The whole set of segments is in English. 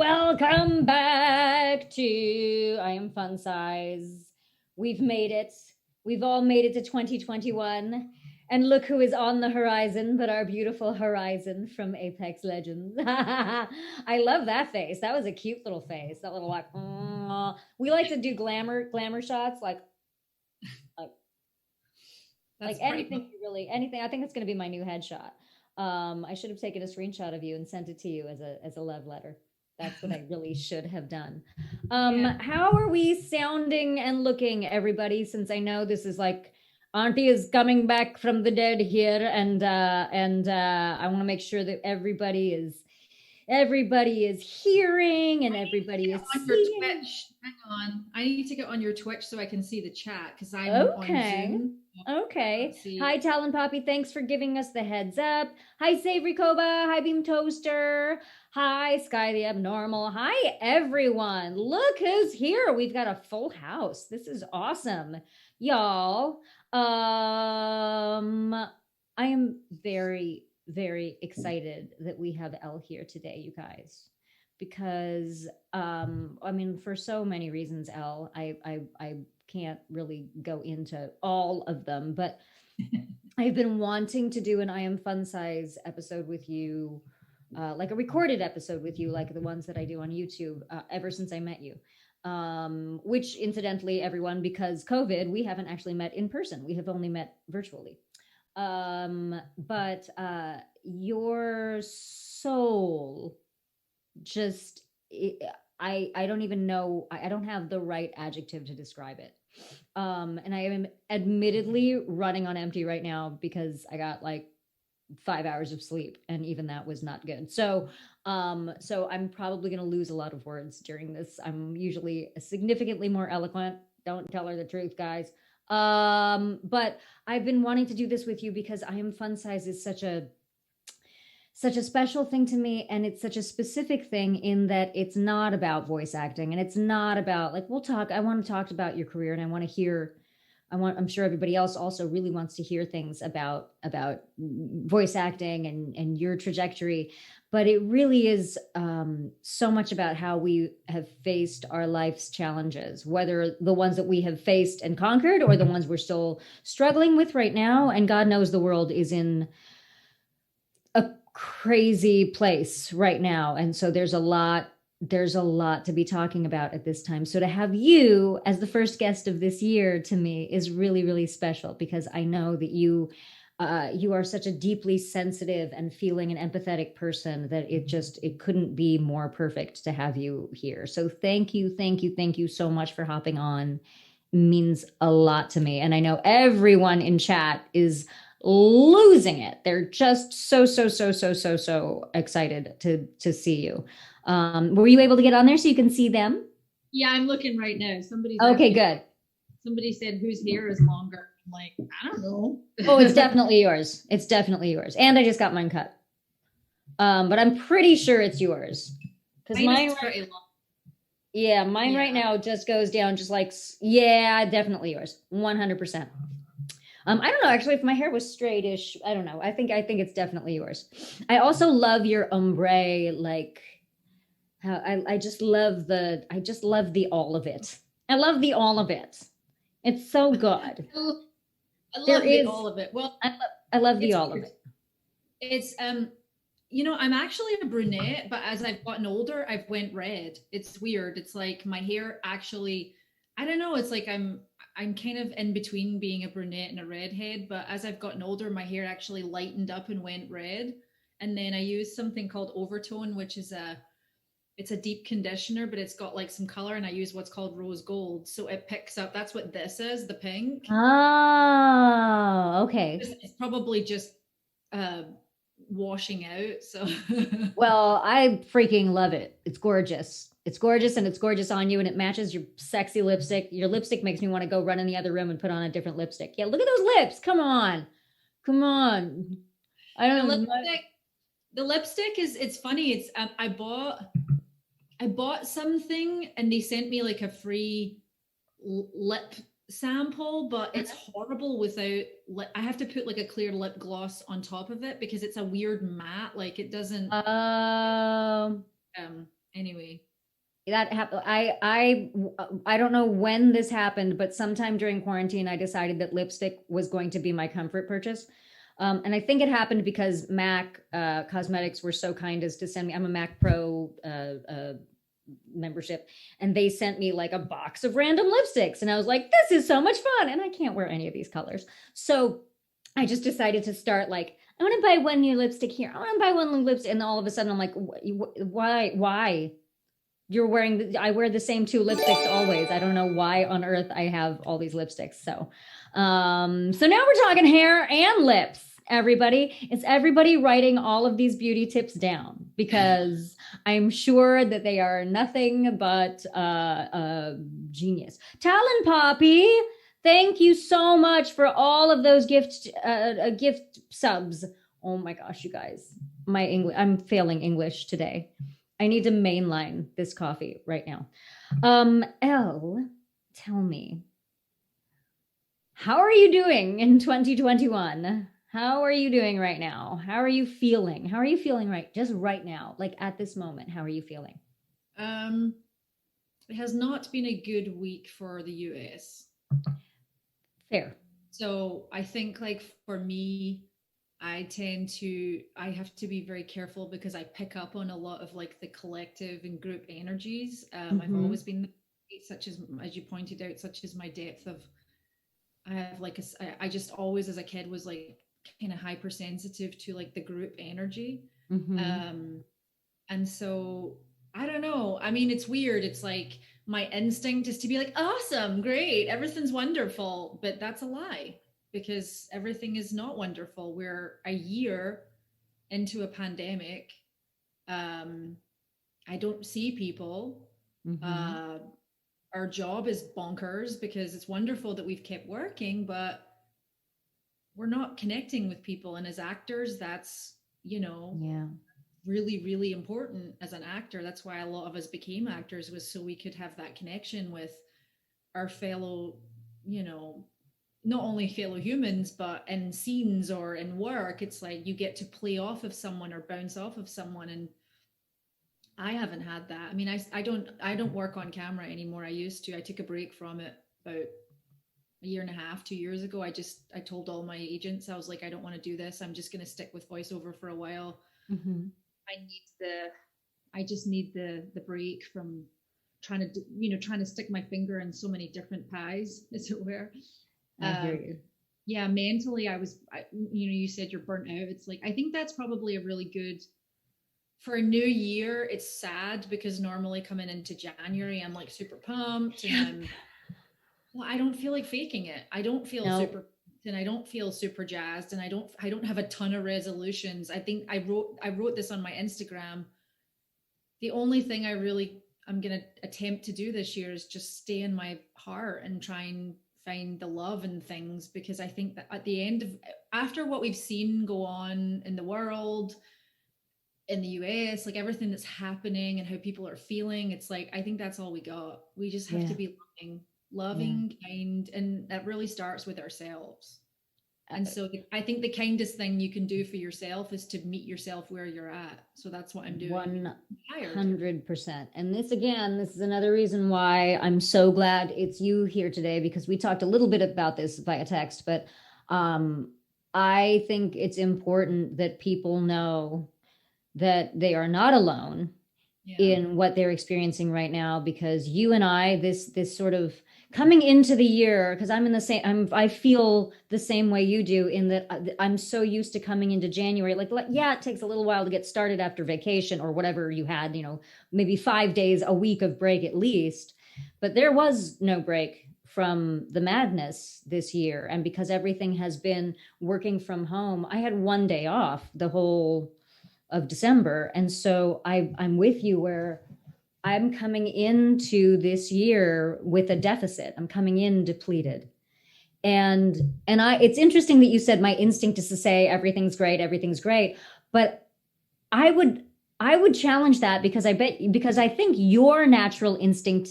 Welcome back to I Am Fun Size. We've made it. We've all made it to 2021. And look who is on the horizon, but our beautiful Horizon from Apex Legends. I love that face. That was a cute little face. That little like, we like to do glamour shots, like That's anything you really, anything. I think it's going to be my new headshot. I should have taken a screenshot of you and sent it to you as a love letter. That's what I really should have done. Yeah. How are we sounding and looking, everybody? Since I know this is like Auntie is coming back from the dead here, and I want to make sure that everybody is hearing and everybody is on your seeing. Twitch. Hang on. I need to get on your Twitch so I can see the chat because I'm Okay. on Zoom. Okay. Hi, Talon Poppy. Thanks for giving us the heads up. Hi, Savory Koba. Hi, Beam Toaster. Hi, Sky the Abnormal. Hi, everyone. Look who's here. We've got a full house. This is awesome, y'all. I am very, very excited that we have Elle here today, you guys, because I mean, for so many reasons, Elle, I can't really go into all of them, but I've been wanting to do an I Am Fun Size episode with you, like a recorded episode with you, like the ones that I do on YouTube, ever since I met you. Which incidentally, everyone, because COVID, we haven't actually met in person. We have only met virtually. But your soul just, I don't even know, I don't have the right adjective to describe it. And I am admittedly running on empty right now because I got like 5 hours of sleep, and even that was not good. So I'm probably going to lose a lot of words during this. I'm usually significantly more eloquent. Don't tell her the truth, guys. But I've been wanting to do this with you because I Am Fun Size is such a special thing to me, and it's such a specific thing in that it's not about voice acting, and it's not about like I want to talk about your career, and I want to hear, I'm sure everybody else also really wants to hear things about voice acting and your trajectory, but it really is so much about how we have faced our life's challenges, whether the ones that we have faced and conquered or the ones we're still struggling with right now. And God knows the world is in a crazy place right now, and so there's a lot to be talking about at this time. So to have you as the first guest of this year to me is really, really special, because I know that you are such a deeply sensitive and feeling and empathetic person that it couldn't be more perfect to have you here. So thank you so much for hopping on. It means a lot to me, and I know everyone in chat is losing it. They're just so excited to see you. Were you able to get on there so you can see them? Yeah, I'm looking right now. Okay, good. Somebody said whose hair is longer. I'm like, I don't know. Oh, it's definitely yours. It's definitely yours. And I just got mine cut. But I'm pretty sure it's yours. Because mine pretty long. Yeah, mine right now just goes down just like, yeah, definitely yours. 100%. I don't know actually if my hair was straightish. I don't know. I think it's definitely yours. I also love your ombre, like how I just love the all of it. I love the all of it. It's so good. I love the all of it. Well, I love the all of it. It's you know, I'm actually a brunette, but as I've gotten older, I've went red. It's weird. It's like my hair actually, I don't know, it's like I'm kind of in between being a brunette and a redhead, but as I've gotten older, my hair actually lightened up and went red. And then I used something called Overtone, which is it's a deep conditioner, but it's got like some color, and I use what's called rose gold. So it picks up, that's what this is, the pink. Oh, okay. It's probably just washing out. So well, I freaking love it. It's gorgeous. It's gorgeous, and it's gorgeous on you, and it matches your sexy lipstick. Your lipstick makes me want to go run in the other room and put on a different lipstick. Yeah, look at those lips. Come on. Come on. I don't know. The lipstick is, it's funny. It's I bought something and they sent me like a free lip sample, but it's horrible without I have to put like a clear lip gloss on top of it because it's a weird matte, like it doesn't Anyway. That happened. I don't know when this happened, but sometime during quarantine, I decided that lipstick was going to be my comfort purchase. And I think it happened because MAC Cosmetics were so kind as to send me. I'm a MAC Pro membership, and they sent me like a box of random lipsticks, and I was like, "This is so much fun!" And I can't wear any of these colors, so I just decided to start like, I want to buy one new lipstick here. I want to buy one new lipstick, and all of a sudden, I'm like, "Why? Why?" You're wearing, I wear the same two lipsticks always. I don't know why on earth I have all these lipsticks. So now we're talking hair and lips, everybody. It's everybody writing all of these beauty tips down, because I'm sure that they are nothing but genius. Talon Poppy, thank you so much for all of those gift subs. Oh my gosh, you guys, my English, I'm failing English today. I need to mainline this coffee right now. Elle, tell me, how are you doing in 2021? How are you doing right now? How are you feeling? How are you feeling just right now? Like at this moment, how are you feeling? It has not been a good week for the US. Fair. So I think like for me, I have to be very careful because I pick up on a lot of like the collective and group energies. I've always been, such as you pointed out, such as my depth of, I have like, I just always as a kid was like kind of hypersensitive to like the group energy. And so I don't know. I mean, it's weird. It's like my instinct is to be like, awesome, great, everything's wonderful, but that's a lie. Because everything is not wonderful. We're a year into a pandemic. I don't see people. Our job is bonkers because it's wonderful that we've kept working, but we're not connecting with people. And as actors, that's, really, really important as an actor. That's why a lot of us became actors, was so we could have that connection with our fellow, not only fellow humans, but in scenes or in work, it's like you get to play off of someone or bounce off of someone. And I haven't had that. I mean, I don't work on camera anymore. I used to. I took a break from it about a year and a half, 2 years ago. I told all my agents, I was like, I don't want to do this. I'm just going to stick with voiceover for a while. I just need the break from trying to stick my finger in so many different pies, as it were. I hear you. Yeah, mentally, you said you're burnt out. It's like, I think that's probably a really good, for a new year. It's sad because normally coming into January, I'm like super pumped, and I don't feel like faking it. I don't feel super, and I don't feel super jazzed, and I don't have a ton of resolutions. I think I wrote this on my Instagram. The only thing I'm going to attempt to do this year is just stay in my heart and try and find the love in things, because I think that at the end of, after what we've seen go on in the world, in the US, like everything that's happening and how people are feeling, it's like, I think that's all we got. We just have to be loving, kind, and that really starts with ourselves. And so I think the kindest thing you can do for yourself is to meet yourself where you're at. So that's what I'm doing. 100%. And this is another reason why I'm so glad it's you here today, because we talked a little bit about this via text, but I think it's important that people know that they are not alone in what they're experiencing right now, because you and I, this sort of coming into the year, because I feel the same way you do, in that I'm so used to coming into January, like, it takes a little while to get started after vacation or whatever you had, maybe 5 days a week of break at least, but there was no break from the madness this year. And because everything has been working from home, I had 1 day off the whole of December. And so I'm with you, where I'm coming into this year with a deficit. I'm coming in depleted. And it's interesting that you said my instinct is to say everything's great. But I would challenge that, because I think your natural instinct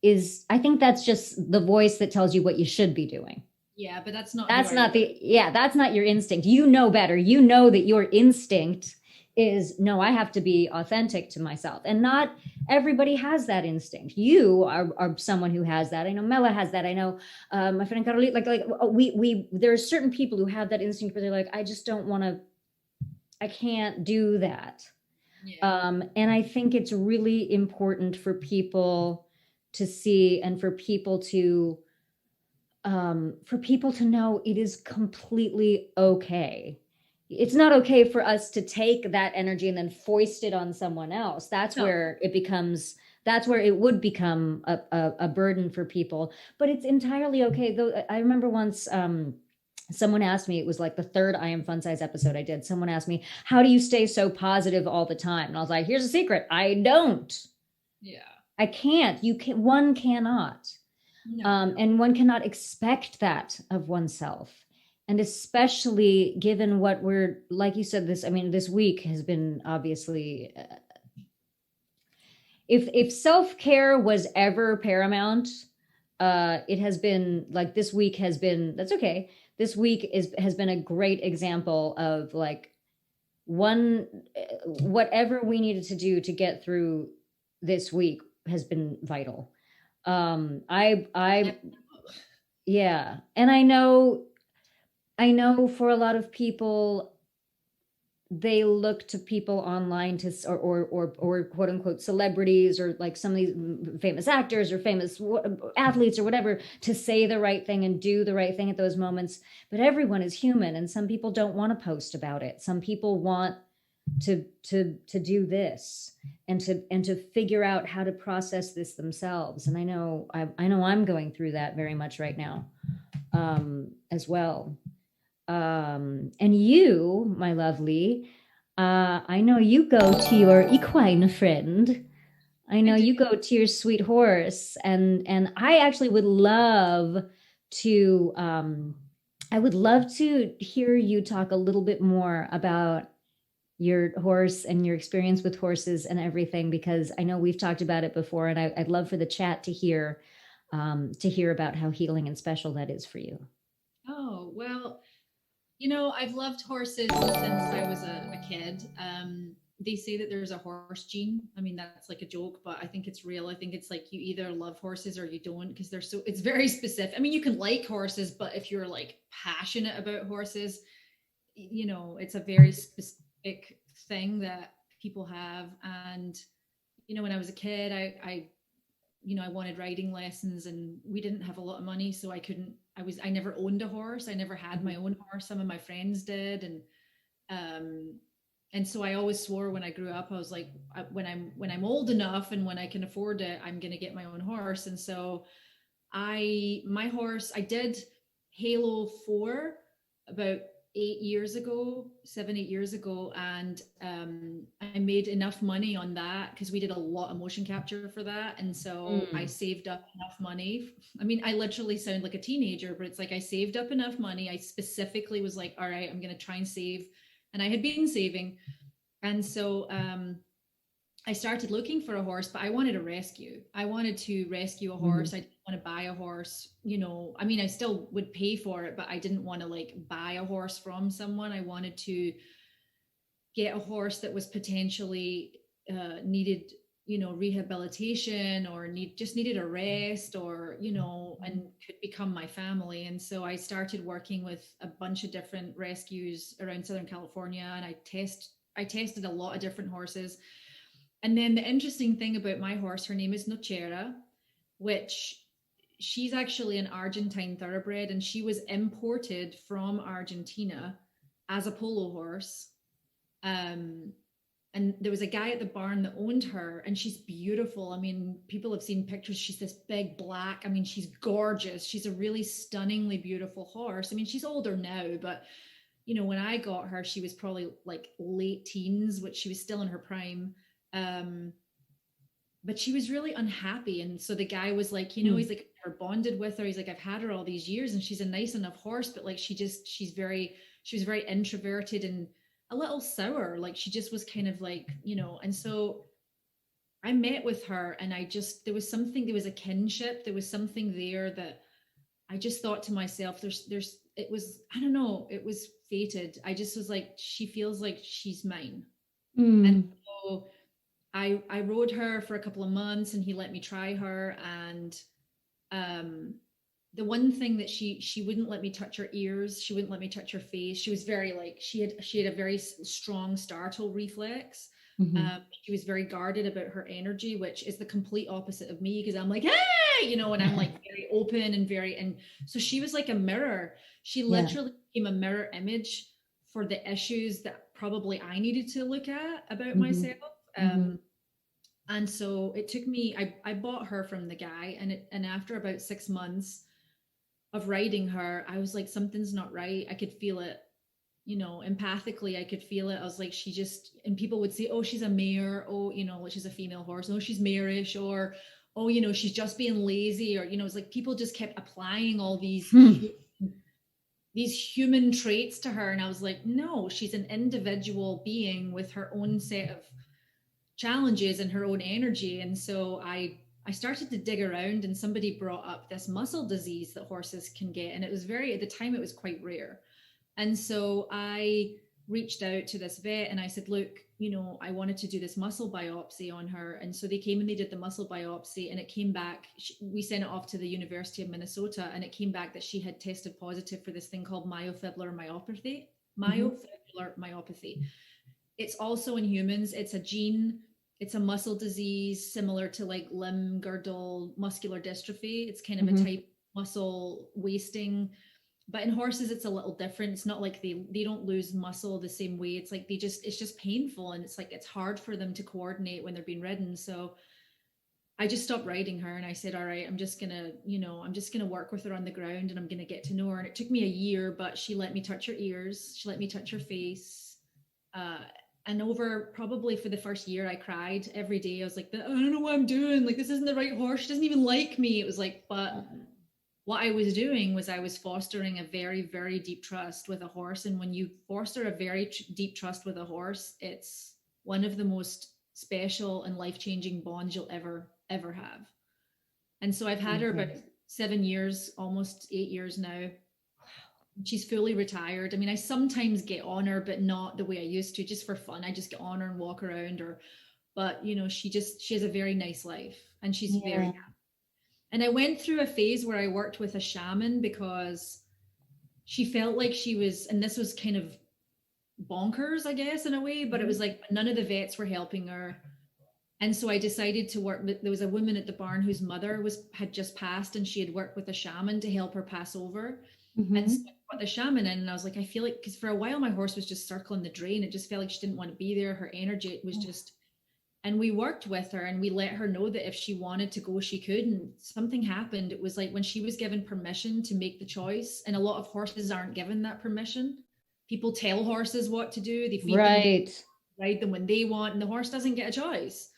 is, I think that's just the voice that tells you what you should be doing. Yeah, but that's not your instinct. You know better. You know that your instinct is no, I have to be authentic to myself. And not everybody has that instinct. You are someone who has that. I know Mela has that. I know my friend Carolina, like we there are certain people who have that instinct where they're like, I just don't want to, I can't do that. Yeah. And I think it's really important for people to see, and for people to know it is completely okay. It's not okay for us to take that energy and then foist it on someone else. That's No. where it becomes, that's where it would become a burden for people. But it's entirely okay. Though I remember once someone asked me, it was like the third I Am Fun Size episode I did. Someone asked me, how do you stay so positive all the time? And I was like, here's a secret. I don't. Yeah. I can't. You can. One cannot. No. And one cannot expect that of oneself. And especially given what we're, like you said, this, I mean, this week has been obviously, if self-care was ever paramount, it has been like, this week has been, that's okay. This week has been a great example of like whatever we needed to do to get through this week has been vital. I yeah, and I know for a lot of people, they look to people online to, or quote unquote celebrities, or like some of these famous actors or famous athletes or whatever, to say the right thing and do the right thing at those moments. But everyone is human, and some people don't want to post about it. Some people want to do this, and to figure out how to process this themselves. And I know I'm going through that very much right now, as well. And you, my lovely, I know you go to your equine friend. I know you go to your sweet horse, and I actually would love to I would love to hear you talk a little bit more about your horse and your experience with horses and everything, because I know we've talked about it before, and I'd love for the chat to hear about how healing and special that is for you. Oh, well, you know, I've loved horses since I was a kid. They say that there's a horse gene. I mean, that's like a joke, but I think it's real. I think it's like you either love horses or you don't, because they're so, it's very specific. I mean, you can like horses, but if you're like passionate about horses, you know, it's a very specific thing that people have. And, you know, when I was a kid, I wanted riding lessons, and we didn't have a lot of money. So I never owned a horse. I never had my own horse. Some of my friends did. And so I always swore when I grew up, I was like, when I'm old enough and when I can afford it, I'm going to get my own horse. And so my horse, I did Halo 4 about 7, 8 years ago. And I made enough money on that because we did a lot of motion capture for that. And so I saved up enough money. I mean, I literally sound like a teenager, but it's like I saved up enough money. I specifically was like, all right, I'm going to try and save. And I had been saving. And so I started looking for a horse, but I wanted a rescue. I wanted to rescue a horse. I didn't want to buy a horse. You know, I mean, I still would pay for it, but I didn't want to like buy a horse from someone. I wanted to get a horse that was potentially needed, you know, rehabilitation, or needed a rest, or, you know, and could become my family. And so I started working with a bunch of different rescues around Southern California, and I tested a lot of different horses. And then the interesting thing about my horse, her name is Nochera, which she's actually an Argentine thoroughbred, and she was imported from Argentina as a polo horse. And there was a guy at the barn that owned her, and she's beautiful. I mean, people have seen pictures. She's this big black. I mean, she's gorgeous. She's a really stunningly beautiful horse. I mean, she's older now, but you know, when I got her, she was probably like late teens, which she was still in her prime. But she was really unhappy. And so the guy was like, you know, he's like, "I've bonded with her." He's like, "I've had her all these years, and she's a nice enough horse, but like, she was very introverted and a little sour. Like she just was kind of like, you know." And so I met with her, and there was a kinship. There was something there that I just thought to myself, it was, I don't know, it was fated. I just was like, she feels like she's mine. And Mm. so I rode her for a couple of months and he let me try her. And um, the one thing that she wouldn't let me touch her ears, she wouldn't let me touch her face. She was very like she had a very strong startle reflex. Hmm. She was very guarded about her energy, which is the complete opposite of me because I'm like, hey, and I'm like very open and very, and so she was like a mirror. She Yeah. literally became a mirror image for the issues that probably I needed to look at about Hmm. myself. Hmm. And so it took me, I bought her from the guy, and after about 6 months of riding her, I was like, something's not right. I could feel it, empathically, I could feel it. I was like, she just, and people would say, oh, she's a mare, oh, she's a female horse, oh, she's marish, or oh, she's just being lazy, or it's like people just kept applying all these human traits to her. And I was like, no, she's an individual being with her own set of challenges and her own energy. And so I started to dig around, and somebody brought up this muscle disease that horses can get, and it was very, at the time it was quite rare. And so I reached out to this vet and I said, look, I wanted to do this muscle biopsy on her. And so they came and they did the muscle biopsy, and it came back. We sent it off to the University of Minnesota, and it came back that she had tested positive for this thing called myofibular myopathy. Hmm. Myofibular myopathy. It's also in humans. It's a gene. It's a muscle disease similar to like limb girdle muscular dystrophy. It's kind of a Hmm. type muscle wasting, but in horses it's a little different. It's not like they don't lose muscle the same way. It's like it's just painful, and it's like it's hard for them to coordinate when they're being ridden. So I just stopped riding her and I said, all right, I'm just gonna work with her on the ground, and I'm gonna get to know her. And it took me a year, but she let me touch her ears, she let me touch her face. uh and over, probably for the first year, I cried every day. I was like, I don't know what I'm doing, like this isn't the right horse, she doesn't even like me. It was like, but what I was doing was I was fostering a very, very deep trust with a horse. And when you foster a very deep trust with a horse, it's one of the most special and life changing bonds you'll ever have. And so I've had her about Okay. 7 years, almost 8 years now. She's fully retired. I mean, I sometimes get on her, but not the way I used to, just for fun. I just get on her and walk around her. But, she has a very nice life, and she's very, Yeah. and I went through a phase where I worked with a shaman because she felt like she was, and this was kind of bonkers, I guess, in a way, but it was Mhm. like none of the vets were helping her. And so I decided to work with, there was a woman at the barn whose mother had just passed, and she had worked with a shaman to help her pass over. And so Mhm. I brought the shaman in, and I was like, I feel like, because for a while my horse was just circling the drain. It just felt like she didn't want to be there. Her energy was just, and we worked with her and we let her know that if she wanted to go, she could. And something happened. It was like when she was given permission to make the choice, and a lot of horses aren't given that permission. People tell horses what to do, they feed them, Right. ride them when they want, and the horse doesn't get a choice.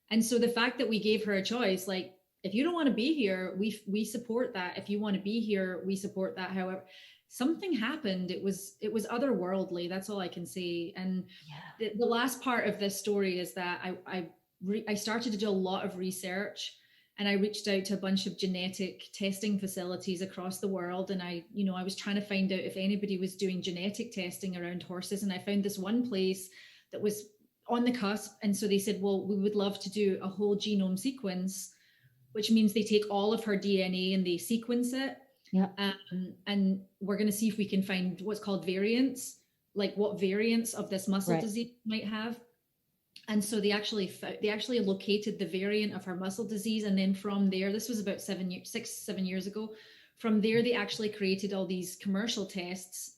And so the fact that we gave her a choice, like, if you don't want to be here, we support that. If you want to be here, we support that. However, something happened. It was otherworldly. That's all I can say. And Yeah. the last part of this story is that I started to do a lot of research, and I reached out to a bunch of genetic testing facilities across the world. And I was trying to find out if anybody was doing genetic testing around horses. And I found this one place that was on the cusp. And so they said, well, we would love to do a whole genome sequence, which means they take all of her DNA and they sequence it. Yeah. And we're going to see if we can find what's called variants, like what variants of this muscle Right. disease might have. And so they actually located the variant of her muscle disease, and then from there, this was about 7 years ago. From there, they actually created all these commercial tests,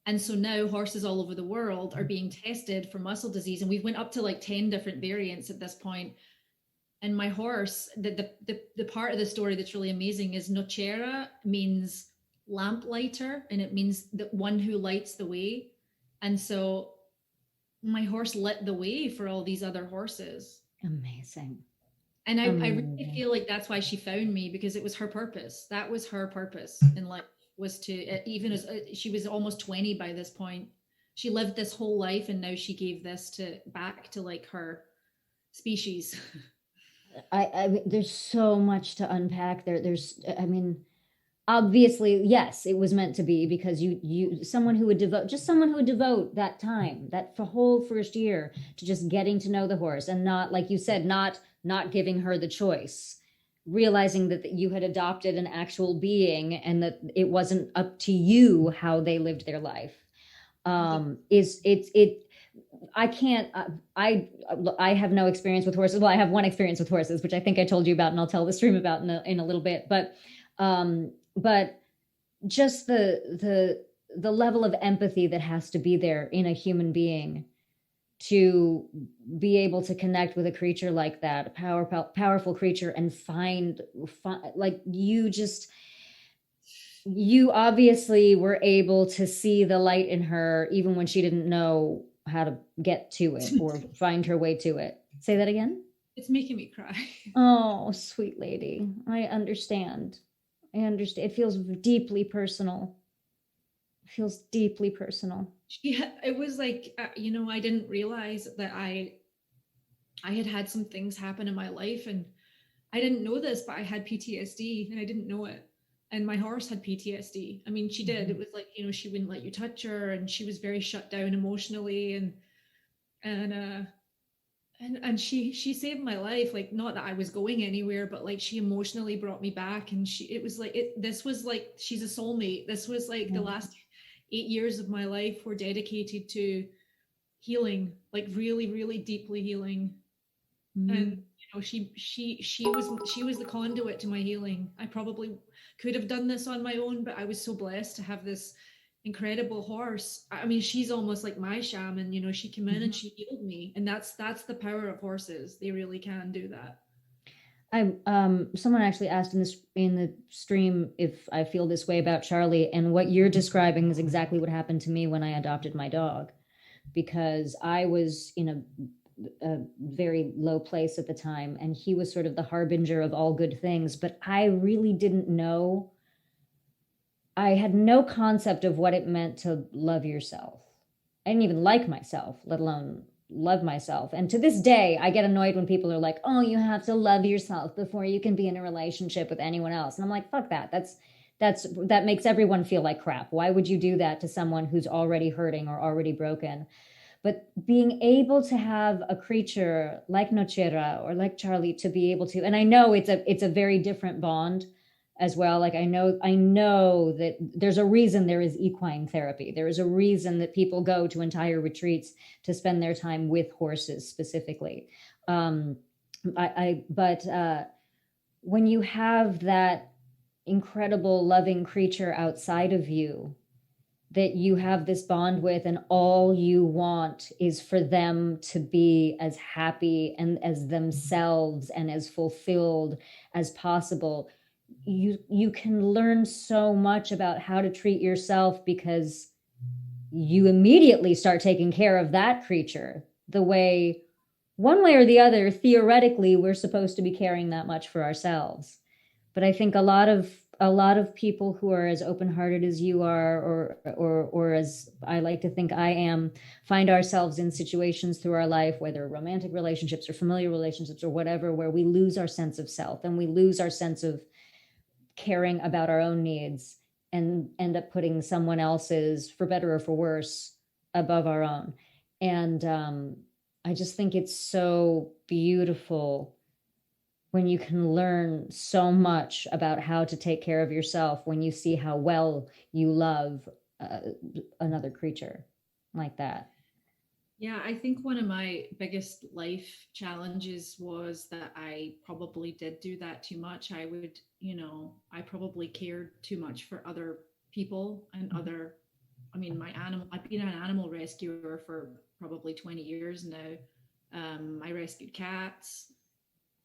and so now horses all over the world are being tested for muscle disease, and we've went up to like 10 different variants at this point. And my horse, the part of the story that's really amazing is nocera means lamplighter, and it means the one who lights the way. And so my horse lit the way for all these other horses. Amazing. And I really Amazing. feel like that's why she found me, because it was her purpose. That was her purpose in life, was to, even as she was almost 20 by this point, she lived this whole life, and now she gave this to back to like her species. There's so much to unpack there. I mean, obviously, yes, it was meant to be, because someone who would devote, just someone who would devote that time, that for whole first year, to just getting to know the horse, and not, like you said, not giving her the choice, realizing that you had adopted an actual being and that it wasn't up to you how they lived their life. Is it I can't I have no experience with horses. Well, I have one experience with horses, which I think I told you about, and I'll tell the stream about in a little bit. But just the level of empathy that has to be there in a human being to be able to connect with a creature like that, a powerful creature, and find, like, you obviously were able to see the light in her even when she didn't know how to get to it or find her way to it. Say that again. It's making me cry. Oh, sweet lady. I understand. I understand. It feels deeply personal. It feels deeply personal. It was like, I didn't realize that I had some things happen in my life, and I didn't know this, but I had PTSD and I didn't know it. And my horse had PTSD. I mean, she did. It was like, she wouldn't let you touch her, and she was very shut down emotionally, and she saved my life. Like, not that I was going anywhere, but like she emotionally brought me back. And this was like, she's a soulmate. This was like the last 8 years of my life were dedicated to healing, like really, really deeply healing. And she was the conduit to my healing. I probably could have done this on my own, but I was so blessed to have this incredible horse. I mean, she's almost like my shaman. She came in and she healed me, and that's the power of horses. They really can do that. Someone actually asked in the stream if I feel this way about Charlie, and what you're describing is exactly what happened to me when I adopted my dog, because I was in a very low place at the time, and he was sort of the harbinger of all good things, but I really didn't know. I had no concept of what it meant to love yourself. I didn't even like myself, let alone love myself. And to this day, I get annoyed when people are like, "Oh, you have to love yourself before you can be in a relationship with anyone else." And I'm like, "Fuck that. That makes everyone feel like crap. Why would you do that to someone who's already hurting or already broken?" But being able to have a creature like Nochera or like Charlie to be able to, and I know it's a very different bond as well. Like, I know that there's a reason there is equine therapy. There is a reason that people go to entire retreats to spend their time with horses specifically. But when you have that incredible loving creature outside of you that you have this bond with, and all you want is for them to be as happy and as themselves and as fulfilled as possible, you can learn so much about how to treat yourself, because you immediately start taking care of that creature the way, one way or the other, theoretically we're supposed to be caring that much for ourselves. But I think a lot of people who are as open-hearted as you are, or as I like to think I am, find ourselves in situations through our life, whether romantic relationships or familiar relationships or whatever, where we lose our sense of self and we lose our sense of caring about our own needs, and end up putting someone else's, for better or for worse, above our own. And I just think it's so beautiful when you can learn so much about how to take care of yourself, when you see how well you love uh, another creature like that. Yeah, I think one of my biggest life challenges was that I probably did do that too much. I probably cared too much for other people and other, I mean, I've been an animal rescuer for probably 20 years now. I rescued cats.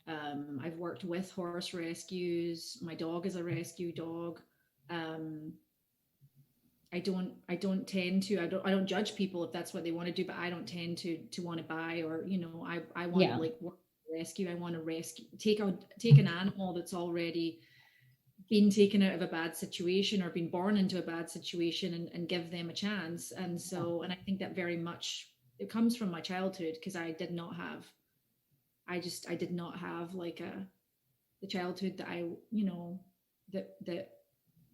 I've worked with horse rescues. My dog is a rescue dog. Um, I don't tend to, I don't judge people if that's what they want to do, but I don't tend to want to buy, or I want to Yeah. like work rescue. I want to rescue, take an animal that's already been taken out of a bad situation or been born into a bad situation, and give them a chance. And I think that very much it comes from my childhood, because I did not have like the childhood that I, that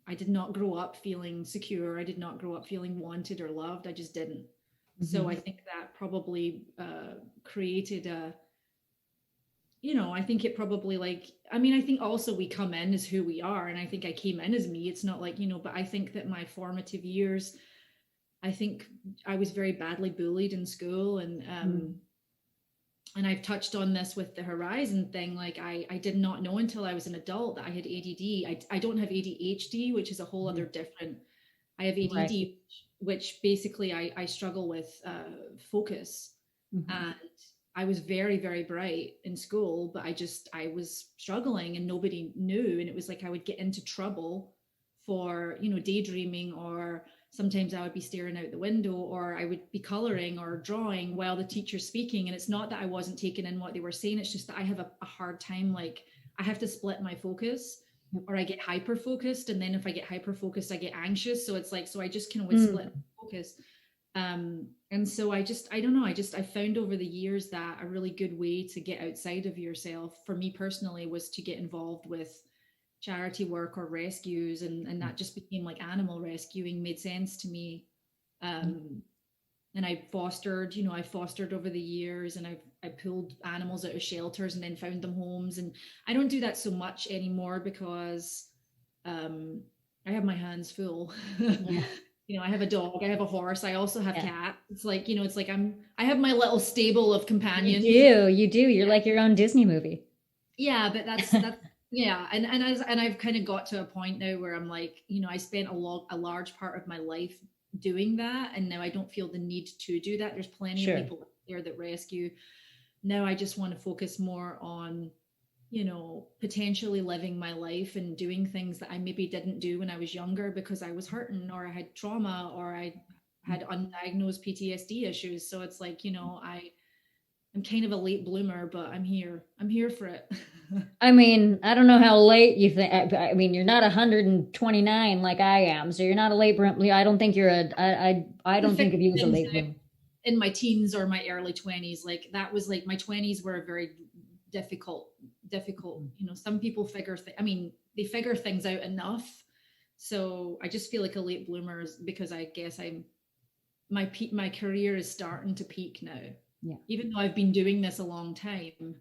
I did not grow up feeling secure. I did not grow up feeling wanted or loved. I just didn't. So I think that probably created a, I think it probably like, I mean, I think also we come in as who we are. And I think I came in as me. It's not like, but I think that my formative years, I think I was very badly bullied in school. And I've touched on this with the Horizon thing. Like I did not know until I was an adult that I had ADD. I don't have ADHD, which is a whole other different, I have ADD, Right. which basically I struggle with focus. And I was very, very bright in school, but I was struggling and nobody knew. And it was like I would get into trouble for, daydreaming, or sometimes I would be staring out the window, or I would be coloring or drawing while the teacher's speaking. And it's not that I wasn't taking in what they were saying. It's just that I have a hard time. Like I have to split my focus, or I get hyper focused. And then if I get hyper focused, I get anxious. So it's like, so I just kind of would split focus. And so I don't know, I found over the years that a really good way to get outside of yourself for me personally was to get involved with charity work or rescues, and that just became like animal rescuing made sense to me. And I fostered over the years, and I pulled animals out of shelters and then found them homes. And I don't do that so much anymore because I have my hands full. I have a dog, I have a horse, I also have cats. It's like, I have my little stable of companions. You do. You're like your own Disney movie. Yeah, but that's yeah. And I've kind of got to a point now where I'm like, I spent a large part of my life doing that, and now I don't feel the need to do that. There's plenty of people there that rescue. Now I just want to focus more on potentially living my life and doing things that I maybe didn't do when I was younger because I was hurting, or I had trauma, or I had undiagnosed PTSD issues. So it's like, I'm kind of a late bloomer, but I'm here for it. I mean, I don't know how late you think. I mean, you're not 129 like I am, so you're not a late bloomer. I don't think you're I don't think of you as a late bloomer. In my teens or my early 20s, like that was like my 20s were a very difficult. Some people they figure things out enough. So I just feel like a late bloomer is because I guess my career is starting to peak now. Yeah. Even though I've been doing this a long time,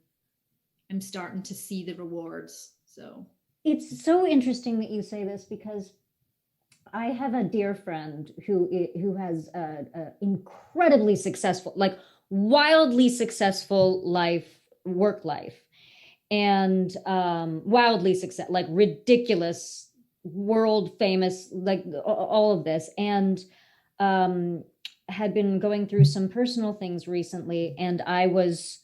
I'm starting to see the rewards. So it's so interesting that you say this, because I have a dear friend who has a incredibly successful, like wildly successful work life, and wildly success, like ridiculous, world famous, like all of this, and had been going through some personal things recently, and I was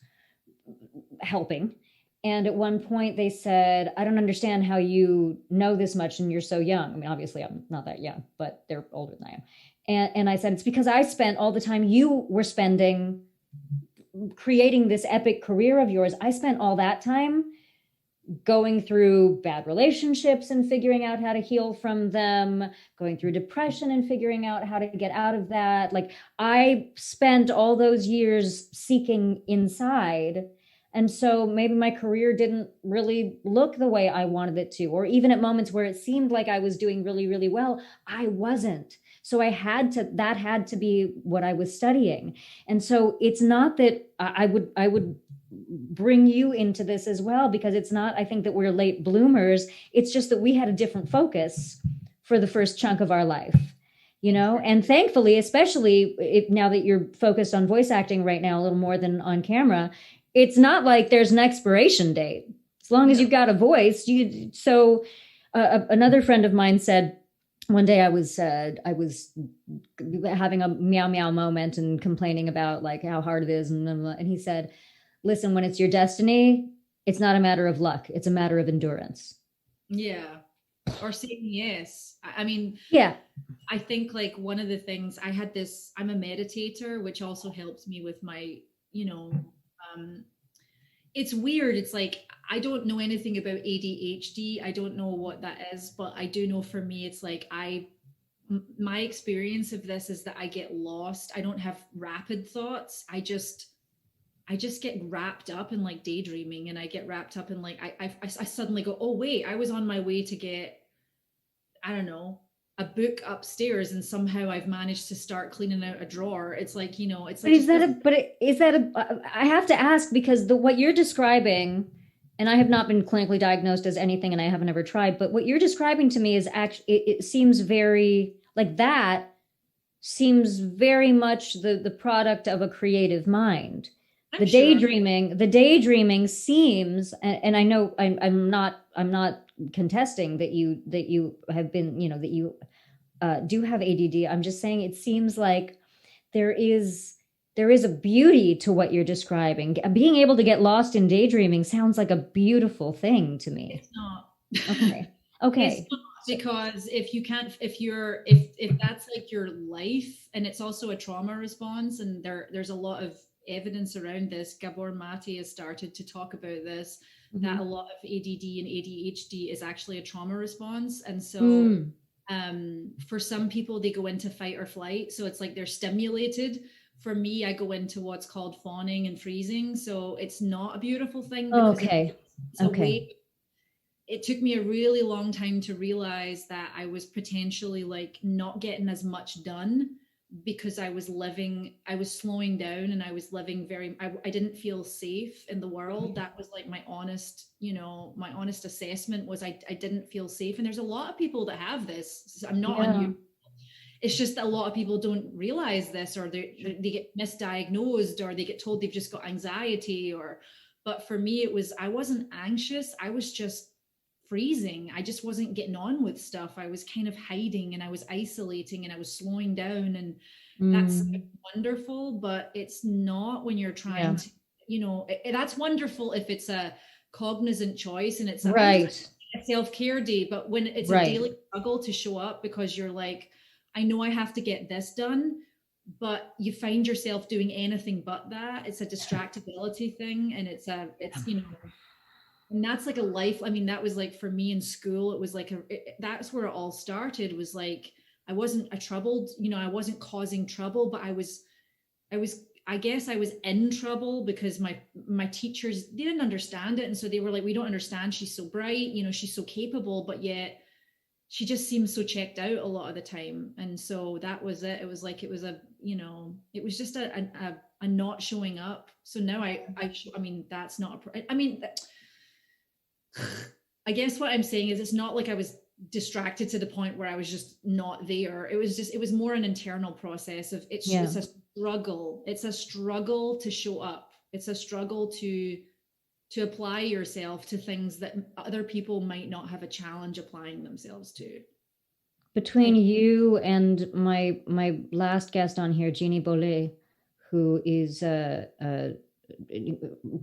helping. And at one point they said, I don't understand how you know this much and you're so young. I mean, obviously I'm not that young, but they're older than I am. And I said, it's because I spent all the time you were spending creating this epic career of yours. I spent all that time going through bad relationships and figuring out how to heal from them, going through depression and figuring out how to get out of that. Like I spent all those years seeking inside. And so maybe my career didn't really look the way I wanted it to, or even at moments where it seemed like I was doing really, really well, I wasn't. So that had to be what I was studying. And so it's not that I would bring you into this as well, because it's not, I think, that we're late bloomers. It's just that we had a different focus for the first chunk of our life, and thankfully, especially now that you're focused on voice acting right now a little more than on camera, it's not like there's an expiration date. As long as you've got a voice, another friend of mine said one day I was having a meow meow moment and complaining about like how hard it is, and he said, listen, when it's your destiny, it's not a matter of luck, it's a matter of endurance. Yeah. Or saying yes. I mean, yeah, I think like one of the things I'm a meditator, which also helps me with my, it's weird. It's like, I don't know anything about ADHD. I don't know what that is, but I do know for me, it's like my experience of this is that I get lost. I don't have rapid thoughts. I just get wrapped up in like daydreaming, and I get wrapped up in like, I suddenly go, oh wait, I was on my way to get I don't know, a book upstairs, and somehow I've managed to start cleaning out a drawer. It's like, it's But like just this. is that I have to ask because what you're describing, and I have not been clinically diagnosed as anything and I haven't ever tried, but what you're describing to me is actually, it seems very like that seems very much the product of a creative mind. I'm sure. The daydreaming seems, and I know I'm not contesting that you have been, that you do have ADD. I'm just saying it seems like there is there is a beauty to what you're describing. Being able to get lost in daydreaming sounds like a beautiful thing to me. It's not. Okay. It's Okay. not, So, because if you can't, if that's like your life, and it's also a trauma response, and there's a lot of evidence around this. Gabor Mate has started to talk about this, that a mhm. lot of ADD and ADHD is actually a trauma response. And so Mm, for some people, they go into fight or flight, so it's like they're stimulated. For me, I go into what's called fawning and freezing, so it's not a beautiful thing, because okay. it's a Okay. way. It took me a really long time to realize that I was potentially like not getting as much done, because I was slowing down, and I was living I didn't feel safe in the world. That was like my honest, my honest assessment was I didn't feel safe. And there's a lot of people that have this. So I'm not on Yeah. you. It's just that a lot of people don't realize this, or they get misdiagnosed, or they get told they've just got anxiety, but for me, I wasn't anxious. I was just freezing. I just wasn't getting on with stuff. I was kind of hiding, and I was isolating, and I was slowing down. And that's Mm, wonderful, but it's not when you're trying yeah. to, that's wonderful if it's a cognizant choice, and I'm just Right. a self-care day. But when it's a Right. daily struggle to show up, because you're like, I know I have to get this done, but you find yourself doing anything but that. It's a distractibility thing, and and that's like a life. I mean, that was like for me in school, it was like that's where it all started. Was like I wasn't a troubled, I wasn't causing trouble, but I guess I was in trouble, because my teachers, they didn't understand it, and so they were like, we don't understand, she's so bright, she's so capable, but yet she just seems so checked out a lot of the time. And so that was it. It was like it was it was just a not showing up. So now I mean, that's not I mean, I guess what I'm saying is, it's not like I was distracted to the point where I was just not there. It was more an internal process of Yeah. it's a struggle. It's a struggle to show up. It's a struggle to apply yourself to things that other people might not have a challenge applying themselves to. Between I you and my last guest on here, Jeannie Bollet, who is a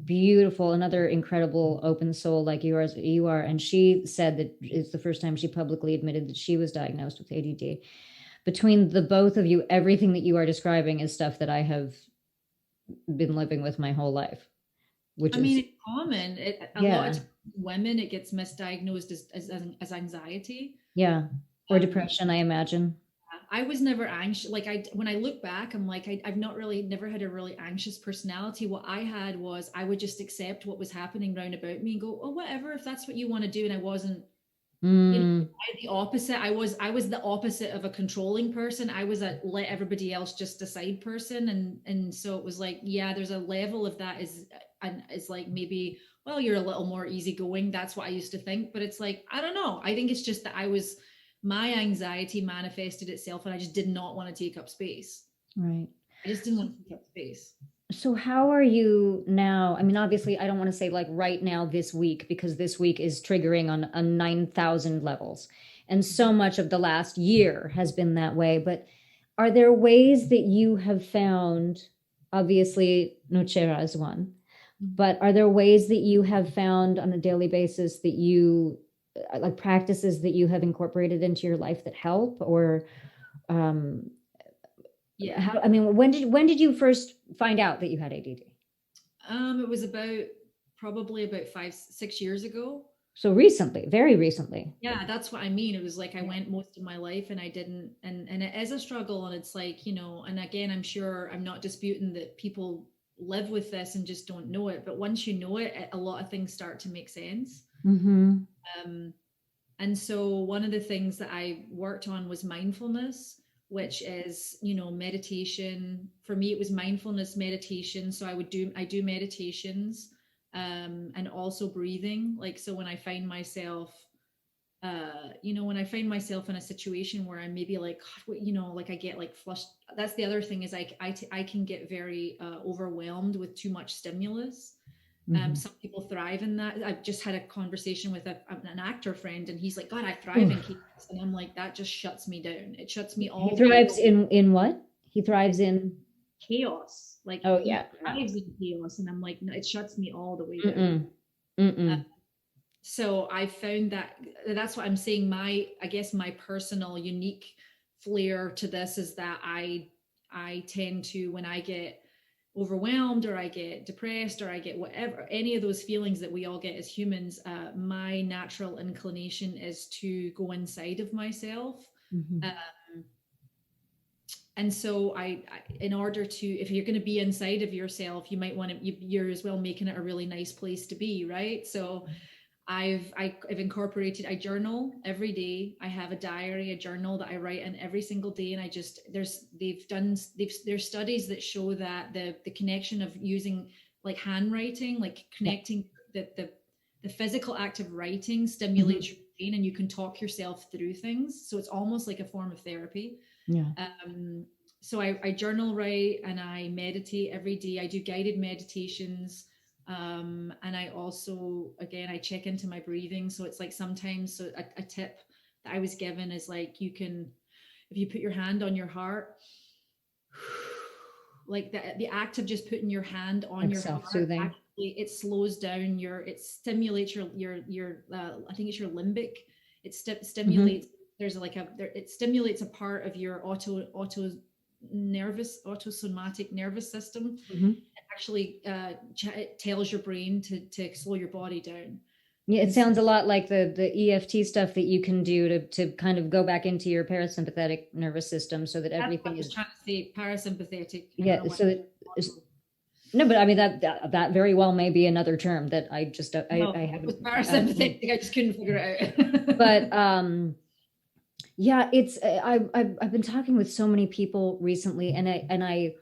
beautiful, another incredible open soul like you are, and she said that it's the first time she publicly admitted that she was diagnosed with ADD. Between the both of you, everything that you are describing is stuff that I have been living with my whole life, which I mean, is it's common. A lot of yeah, times women, it gets misdiagnosed as anxiety. yeah, or Um, depression, I imagine. I was never anxious. Like when I look back, I'm like, I've not really, never had a really anxious personality. What I had was I would just accept what was happening round about me and go, oh, whatever, if that's what you want to do. And I wasn't, Mm, the opposite. I was the opposite of a controlling person. I was a let everybody else just decide person. And so it was like, yeah, there's a level of that and it's like, maybe, well, you're a little more easygoing. That's what I used to think. But it's like, I don't know. I think it's just that my anxiety manifested itself, and I just did not want to take up space. right. I just didn't want to take up space. So how are you now? I mean, obviously, I don't want to say like right now this week because this week is triggering on 9,000 levels. And so much of the last year has been that way. But are there ways that you have found, obviously, Nocera is one, but are there ways that you have found on a daily basis that you like practices that you have incorporated into your life that help or um Yeah. how, I mean, when did you first find out that you had ADD? It was probably about 5, 6 years ago. So recently, very recently. Yeah, that's what I mean. It was like I Yeah. went most of my life, and I didn't, and it is a struggle. And it's like, and again, I'm sure I'm not disputing that people live with this and just don't know it. But once you know it, a lot of things start to make sense. Mm-hmm. Um, And so one of the things that I worked on was mindfulness, which is, meditation. For me, it was mindfulness meditation. So I do meditations, and also breathing. Like, so when I find myself, when I find myself in a situation where I'm maybe like, God, like I get like flushed. That's the other thing is I can get very overwhelmed with too much stimulus. Some people thrive in that. I've just had a conversation with an actor friend, and he's like, God, I thrive in chaos. And I'm like, that just shuts me down. It shuts me all He the way thrives down. in what? He thrives in. Chaos. Like Oh he yeah, no. thrives in chaos. And I'm like, no, it shuts me all the way down. Mm-mm. Mm-mm. So I found that's what I'm saying. I guess my personal unique flair to this is that I tend to, when I get overwhelmed or I get depressed or I get whatever, any of those feelings that we all get as humans, my natural inclination is to go inside of myself. Mm-hmm. And so in order to, if you're going to be inside of yourself, you might want to, you're as well making it a really nice place to be, right? So I've incorporated, I journal every day. I have a diary, a journal that I write in every single day. And there's studies that show that the connection of using like handwriting, like connecting the physical act of writing stimulates your brain, and you can talk yourself through things. So it's almost like a form of therapy. Yeah. So I journal, write, and I meditate every day. I do guided meditations. And I also, again, I check into my breathing. So it's like sometimes, so a tip that I was given is like, you can, if you put your hand on your heart, like the act of just putting your hand on Like your heart, self-soothing. actually, it slows down it stimulates your I think it's your limbic. It stimulates, there's like it stimulates a part of your autosomatic nervous system. Actually it tells your brain to slow your body down. Yeah, it And so, sounds a lot like the EFT stuff that you can do to kind of go back into your parasympathetic nervous system so that that's what everything I was is, trying to say, parasympathetic. I don't know yeah, what. so that no, but I mean that very well may be another term that Well, I it was haven't parasympathetic. I just couldn't figure it out. but yeah, it's I've been talking with so many people recently, and I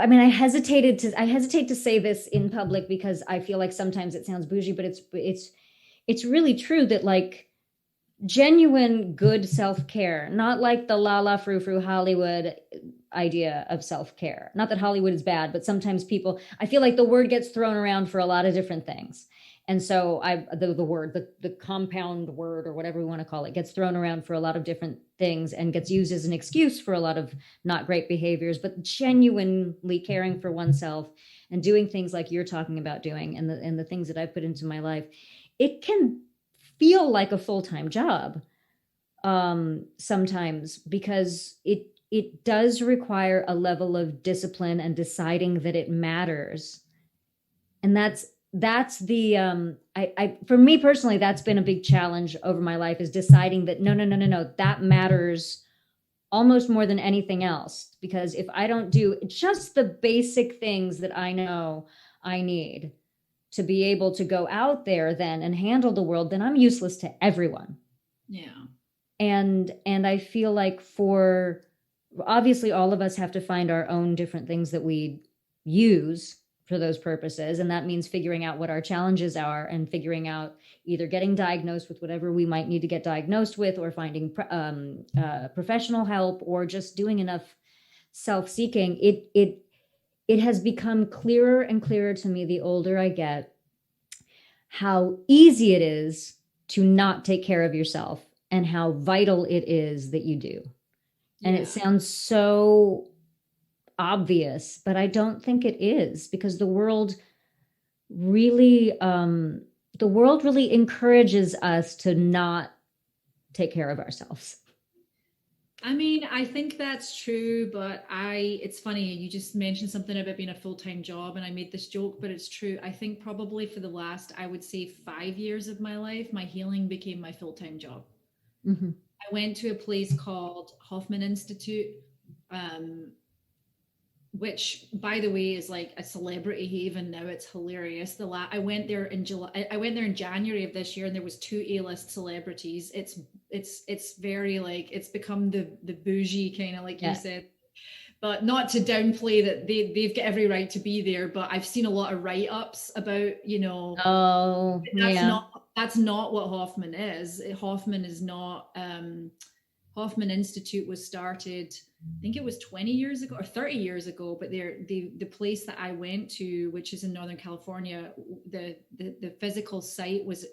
mean, I hesitate to say this in public because I feel like sometimes it sounds bougie, but it's really true that like genuine good self-care, not like the la la frou frou Hollywood idea of self-care. Not that Hollywood is bad, but sometimes people, I feel like the word gets thrown around for a lot of different things. And so the compound word or whatever we want to call it gets thrown around for a lot of different things and gets used as an excuse for a lot of not great behaviors, but genuinely caring for oneself and doing things like you're talking about doing, and the things that I've put into my life, it can feel like a full-time job sometimes, because it does require a level of discipline and deciding that it matters. And that's the I for me personally, that's been a big challenge over my life, is deciding that no, that matters almost more than anything else. Because if I don't do just the basic things that I know I need to be able to go out there then and handle the world, then I'm useless to everyone. Yeah. And I feel like, for obviously all of us have to find our own different things that we use for those purposes, and that means figuring out what our challenges are and figuring out either getting diagnosed with whatever we might need to get diagnosed with, or finding professional help, or just doing enough self-seeking. It has become clearer and clearer to me the older I get how easy it is to not take care of yourself, and how vital it is that you do. And it sounds so obvious, but I don't think it is, because really the world really encourages us to not take care of ourselves. I mean, I think that's true, but it's funny, you just mentioned something about being a full-time job, and I made this joke, but it's true. I think probably for the last, I would say 5 years of my life, my healing became my full-time job. Mm-hmm. I went to a place called Hoffman Institute, which by the way is like a celebrity haven now. It's hilarious. I went there in July. I went there in January of this year, and there was two A-list celebrities. It's very like, it's become the bougie kind of, like you Yeah. said. But not to downplay that they've got every right to be there. But I've seen a lot of write-ups about, Oh, that's yeah. not what Hoffman is. Hoffman is not. Hoffman Institute was started, I think it was 20 years ago or 30 years ago, but the place that I went to, which is in Northern California, the physical site was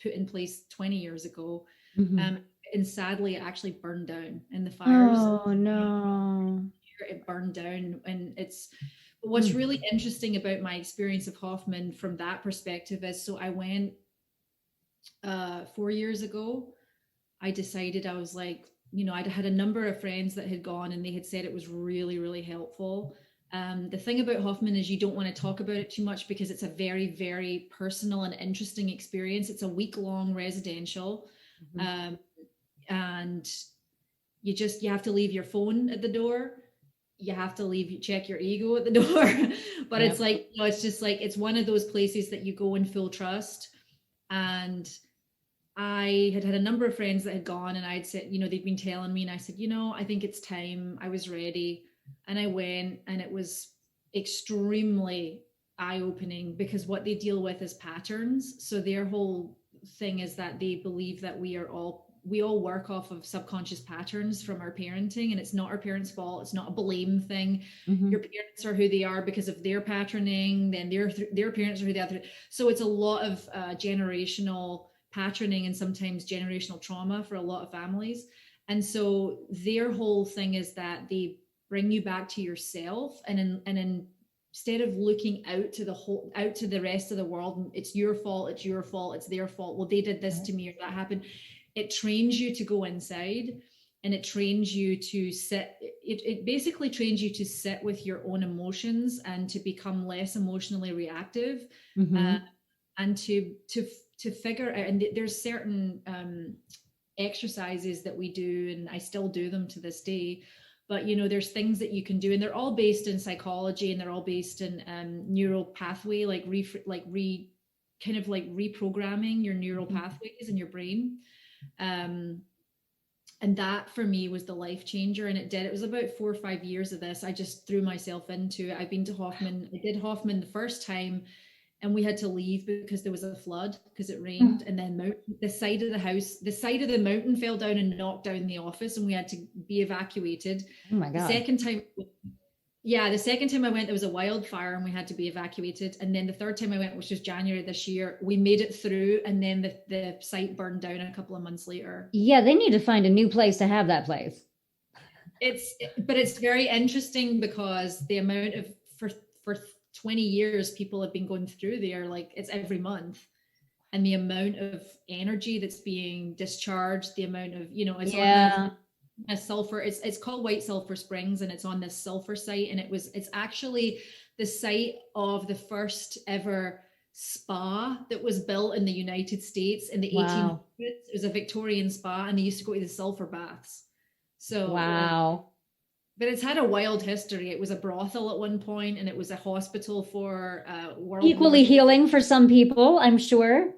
put in place 20 years ago. Mhm. And sadly, it actually burned down in the fires. Oh, no. It burned down. And what's Mm. really interesting about my experience of Hoffman from that perspective is, so I went 4 years ago. I decided, I was like, I'd had a number of friends that had gone and they had said it was really, really helpful. The thing about Hoffman is you don't want to talk about it too much because it's a very, very personal and interesting experience. It's a week-long residential. Mhm. And you have to leave your phone at the door. You have to check your ego at the door. But Yeah. it's like, it's just like, it's one of those places that you go in full trust. And I had had a number of friends that had gone, and I'd said, they'd been telling me, and I said, I think it's time. I was ready. And I went, and it was extremely eye-opening because what they deal with is patterns. So their whole thing is that they believe that we all work off of subconscious patterns from our parenting, and it's not our parents' fault. It's not a blame thing. Your Mhm. parents are who they are because of their patterning, then their parents are who they are. So it's a lot of generational patterning and sometimes generational trauma for a lot of families. And so their whole thing is that they bring you back to yourself, instead of looking out to the rest of the world, it's your fault, it's your fault, it's their fault, well, they did this Right. to me or that happened. It trains you to go inside, and it trains you to sit. It basically trains you to sit with your own emotions and to become less emotionally reactive. uh, Mhm. and to figure out, and there's certain exercises that we do, and I still do them to this day. But there's things that you can do, and they're all based in psychology, and they're all based in neural pathway, kind of like reprogramming your neural Mhm. pathways in your brain. um, and that for me was the life changer, and it was about 4 or 5 years of this. I just threw myself into it. I've been to Hoffman. I did Hoffman the first time, and we had to leave because there was a flood because it rained, Mm. and then the side of the mountain fell down and knocked down the office, and we had to be evacuated. Oh my The God. second time, yeah, the second time I went, there was a wildfire and we had to be evacuated. And then the third time I went, which was January this year, we made it through, and then the site burned down a couple of months later. Yeah, they need to find a new place to have that place. But it's very interesting because the amount of for 20 years people have been going through there, like it's every month, and the amount of energy that's being discharged, the amount of, it's on Yeah. a sulfur, it's called White Sulphur Springs, and it's on this sulfur site, and it's actually the site of the first ever spa that was built in the United States in the 1800s. Wow. It was a Victorian spa, and they used to go to the sulfur baths. So Wow. but it's had a wild history. It was a brothel at one point, and it was a hospital for World War Equally II. healing for some people, I'm sure.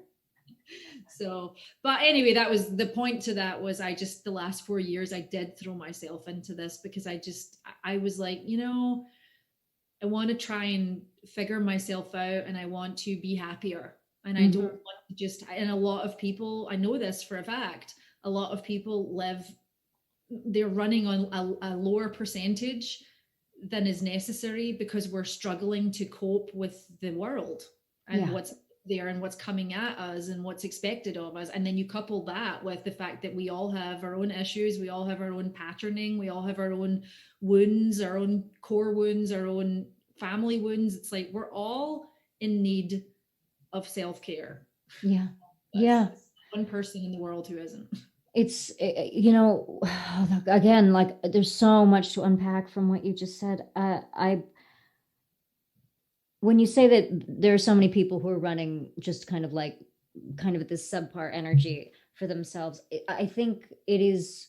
So, but anyway, that was the point to that. Was I just, the last 4 years I did throw myself into this because I was like, I want to try and figure myself out, and I want to be happier. And I don't Mhm. want to just, and a lot of people, I know this for a fact, a lot of people they're running on a lower percentage than is necessary because we're struggling to cope with the world and Yeah. what's there and what's coming at us and what's expected of us. And then you couple that with the fact that we all have our own issues, we all have our own patterning, we all have our own wounds, our own core wounds, our own family wounds. It's like we're all in need of self-care. Yeah. That's Yeah. one person in the world who isn't. It's, again, like there's so much to unpack from what you just said. When you say that there are so many people who are running just kind of at this subpar energy for themselves, I think it is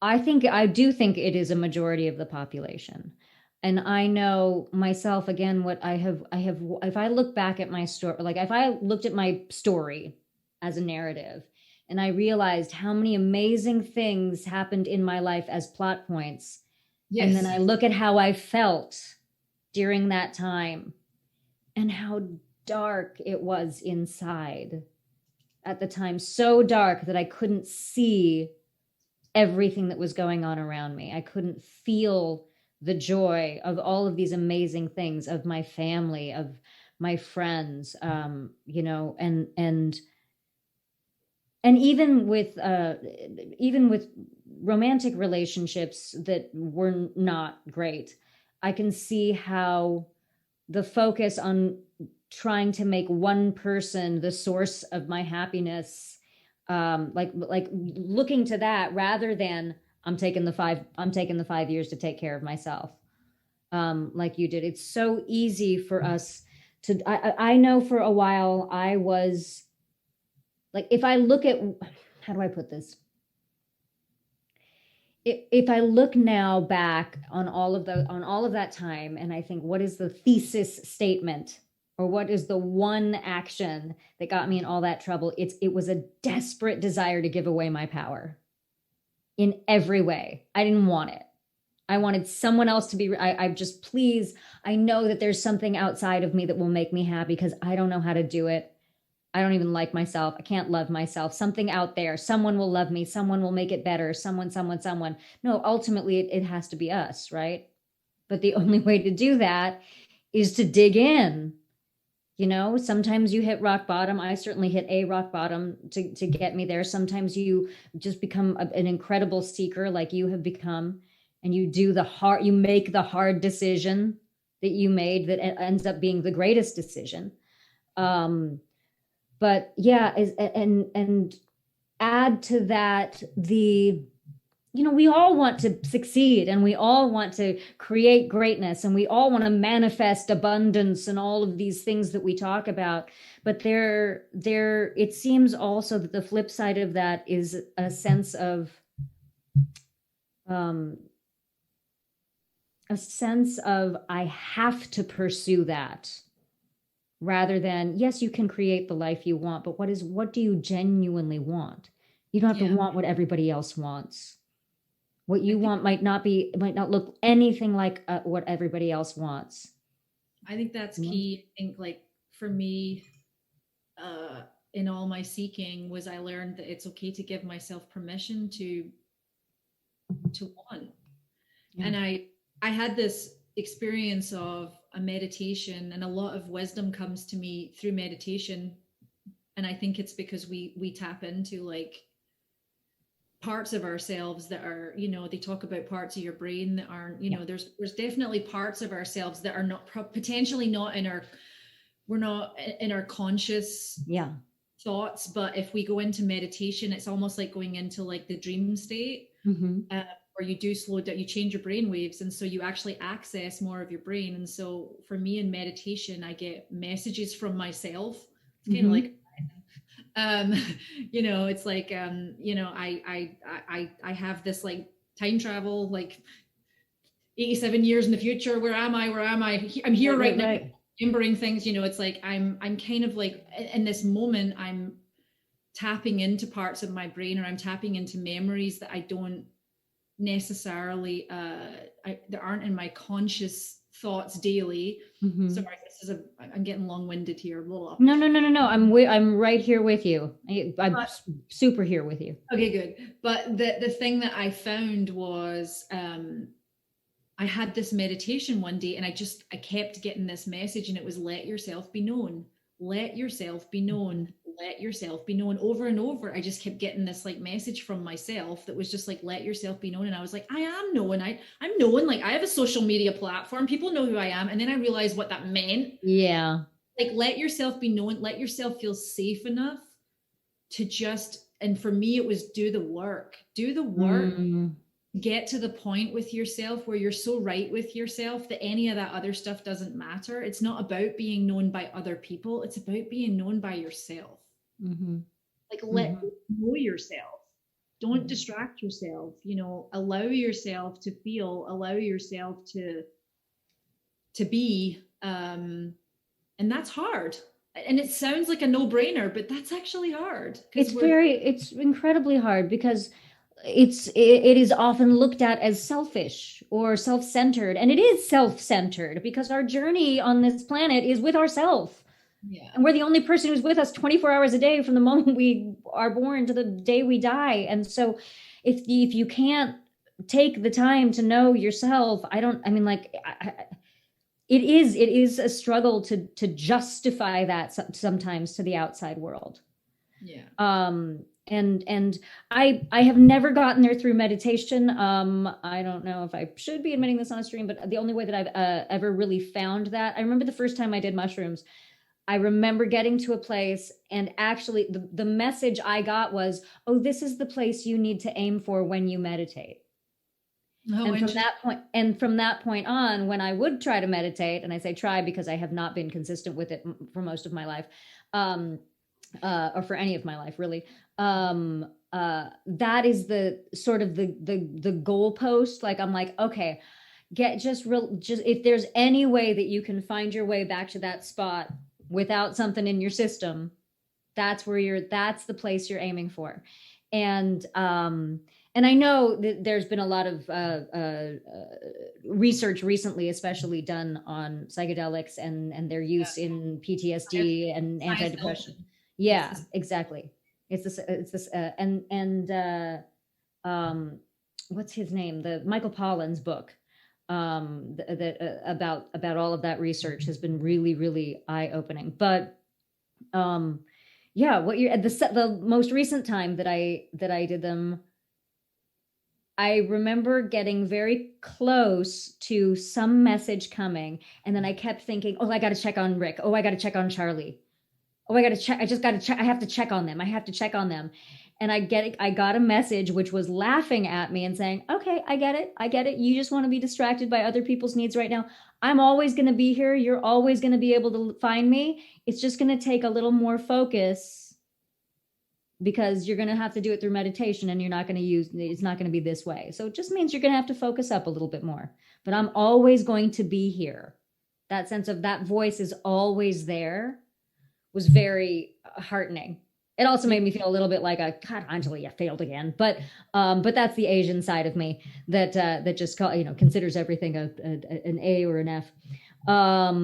I do think it is a majority of the population. And I know myself again, what I have, if I look back at my story, like if I looked at my story as a narrative and I realized how many amazing things happened in my life as plot points, and then Yes. I look at how I felt during that time and how dark it was inside at the time, so dark that I couldn't see everything that was going on around me. I couldn't feel the joy of all of these amazing things, of my family, of my friends, and even with romantic relationships that were not great, I can see how the focus on trying to make one person the source of my happiness, like looking to that rather than I'm taking the 5 years to take care of myself, like you did. It's so easy for us to, I know for a while I was like, if I look at, how do I put this, if I look now back on all of that time, and I think, what is the thesis statement, or what is the one action that got me in all that trouble? It was a desperate desire to give away my power in every way. I didn't want it. I wanted someone else to be. I just, please. I know that there's something outside of me that will make me happy, because I don't know how to do it. I don't even like myself. I can't love myself. Something out there, someone will love me. Someone will make it better. Someone. No, ultimately it has to be us, right? But the only way to do that is to dig in. Sometimes you hit rock bottom. I certainly hit a rock bottom to get me there. Sometimes you just become an incredible seeker, like you have become, and you make the hard decision that you made that ends up being the greatest decision. But yeah, and add to that we all want to succeed, and we all want to create greatness, and we all want to manifest abundance and all of these things that we talk about. But it seems also that the flip side of that is a sense of I have to pursue that, rather than, yes, you can create the life you want, but what do you genuinely want? You don't have to want what everybody else wants. What you want might not look anything like what everybody else wants. I think that's key. I think, like, for me, in all my seeking, was I learned that it's okay to give myself permission to want. Yeah. And I had this experience of a meditation, and a lot of wisdom comes to me through meditation. And I think it's because we tap into, like, parts of ourselves that are, they talk about parts of your brain that aren't, there's definitely parts of ourselves that are not potentially not we're not in our conscious thoughts. But if we go into meditation, it's almost like going into, like, the dream state. Mm-hmm. Or you do slow down, you change your brain waves, and so you actually access more of your brain. And so for me in meditation, I get messages from myself. It's kind of like, it's like, I have this, like, time travel, like 87 years in the future. Where am I? I'm here right now, remembering things. It's like I'm kind of like in this moment, I'm tapping into parts of my brain, or I'm tapping into memories that I don't necessarily that aren't in my conscious thoughts daily. Mm-hmm. Sorry, I'm getting long-winded here. Blah, blah. No. I'm right here with you. I'm super here with you. Okay, good. But the thing that I found was, I had this meditation one day, and I kept getting this message, and it was, let yourself be known. Let yourself be known. Let yourself be known. Over and over, I just kept getting this, like, message from myself that was just like, let yourself be known. And I was like, I am known. I'm known. Like, I have a social media platform. People know who I am. And then I realized what that meant. Yeah. Like, let yourself be known. Let yourself feel safe enough to just, and for me, it was do the work. Do the work. Get to the point with yourself where you're so right with yourself that any of that other stuff doesn't matter. It's not about being known by other people. It's about being known by yourself. Mm-hmm. Like, know yourself. don't distract yourself, you know, allow yourself to feel, allow yourself to be, and that's hard. And it sounds like a no-brainer, but that's actually hard because It's incredibly hard because it is often looked at as selfish or self-centered, and it is self-centered because our journey on this planet is with ourselves. yeah. And we're the only person who's with us 24 hours a day from the moment we are born to the day we die. And so if you can't take the time to know yourself, I mean, like, it is a struggle to justify that sometimes to the outside world. Yeah. And I have never gotten there through meditation. I don't know if I should be admitting this on a stream, but the only way that I've ever really found that, I remember the first time I did mushrooms, I remember getting to a place, and actually the message I got was, oh, this is the place you need to aim for when you meditate. Oh, and from that point on, when I would try to meditate, and I say try because I have not been consistent with it for most of my life, or for any of my life really, that is the sort of the goalpost. Like, I'm like, okay, just if there's any way that you can find your way back to that spot without something in your system, that's the place you're aiming for. And I know that there's been a lot of research recently, especially done on psychedelics and their use in PTSD and antidepressant. Yeah, exactly. It's this, what's his name? The Michael Pollan's book, that about all of that research has been really, really eye opening. But, yeah, the most recent time that I did them, I remember getting very close to some message coming, and then I kept thinking, oh, I got to check on Rick. Oh, I got to check on Charlie. Oh, I got to check. I just got to check. I have to check on them. I have to check on them. And I got a message which was laughing at me and saying, okay, I get it. I get it. You just want to be distracted by other people's needs right now. I'm always going to be here. You're always going to be able to find me. It's just going to take a little more focus, because you're going to have to do it through meditation, and it's not going to be this way. So it just means you're going to have to focus up a little bit more, but I'm always going to be here. That sense of that voice is always there was very heartening. It also made me feel a little bit like God, Anjali, you failed again. But that's the Asian side of me that just considers everything an A or an F. I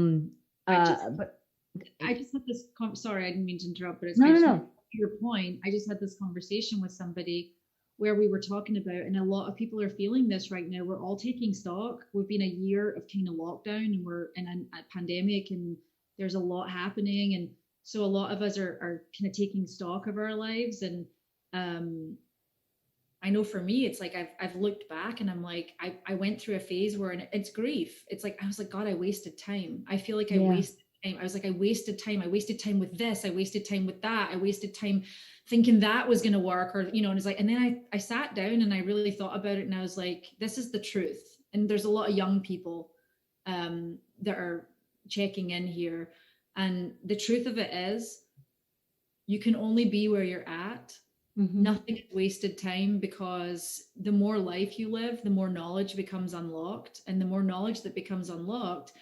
just had this, sorry, I didn't mean to interrupt, but it's no. Your point, I just had this conversation with somebody where we were talking about, and a lot of people are feeling this right now. We're all taking stock. We've been a year of kind of lockdown, and we're in a pandemic, and there's a lot happening. And so a lot of us are kind of taking stock of our lives. And I know for me, it's like I've looked back, and I'm like, I went through a phase where, and it's grief. It's like, I was like, God, I wasted time. I feel like I wasted time. I was like, I wasted time. I wasted time with this. I wasted time with that. I wasted time thinking that was going to work, or, and it's like, and then I sat down and I really thought about it, and I was like, this is the truth. And there's a lot of young people that are checking in here. And the truth of it is, you can only be where you're at. Mm-hmm. Nothing is wasted time, because the more life you live, the more knowledge becomes unlocked. And the more knowledge that becomes unlocked,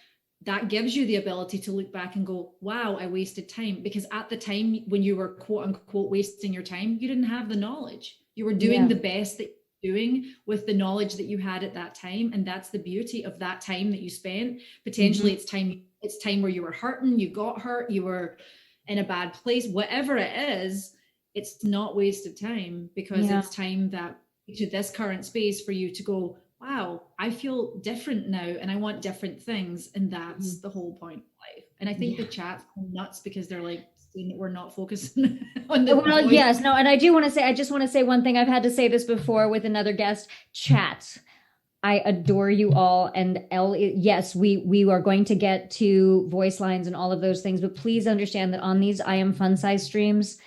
that gives you the ability to look back and go, wow, I wasted time. Because at the time when you were quote unquote wasting your time, you didn't have the knowledge. You were doing the best that you were doing with the knowledge that you had at that time. And that's the beauty of that time that you spent. Potentially it's time where you were hurting, you got hurt, you were in a bad place, whatever it is, it's not wasted time, because it's time that to this current space for you to go, wow, I feel different now, and I want different things. And that's the whole point of life. And I think the chat's nuts because they're like saying that we're not focusing on the well, yes, no. And I just want to say one thing. I've had to say this before with another guest. Chat, I adore you all. And Elle, yes, we are going to get to voice lines and all of those things, but please understand that on these I Am Fun Size streams,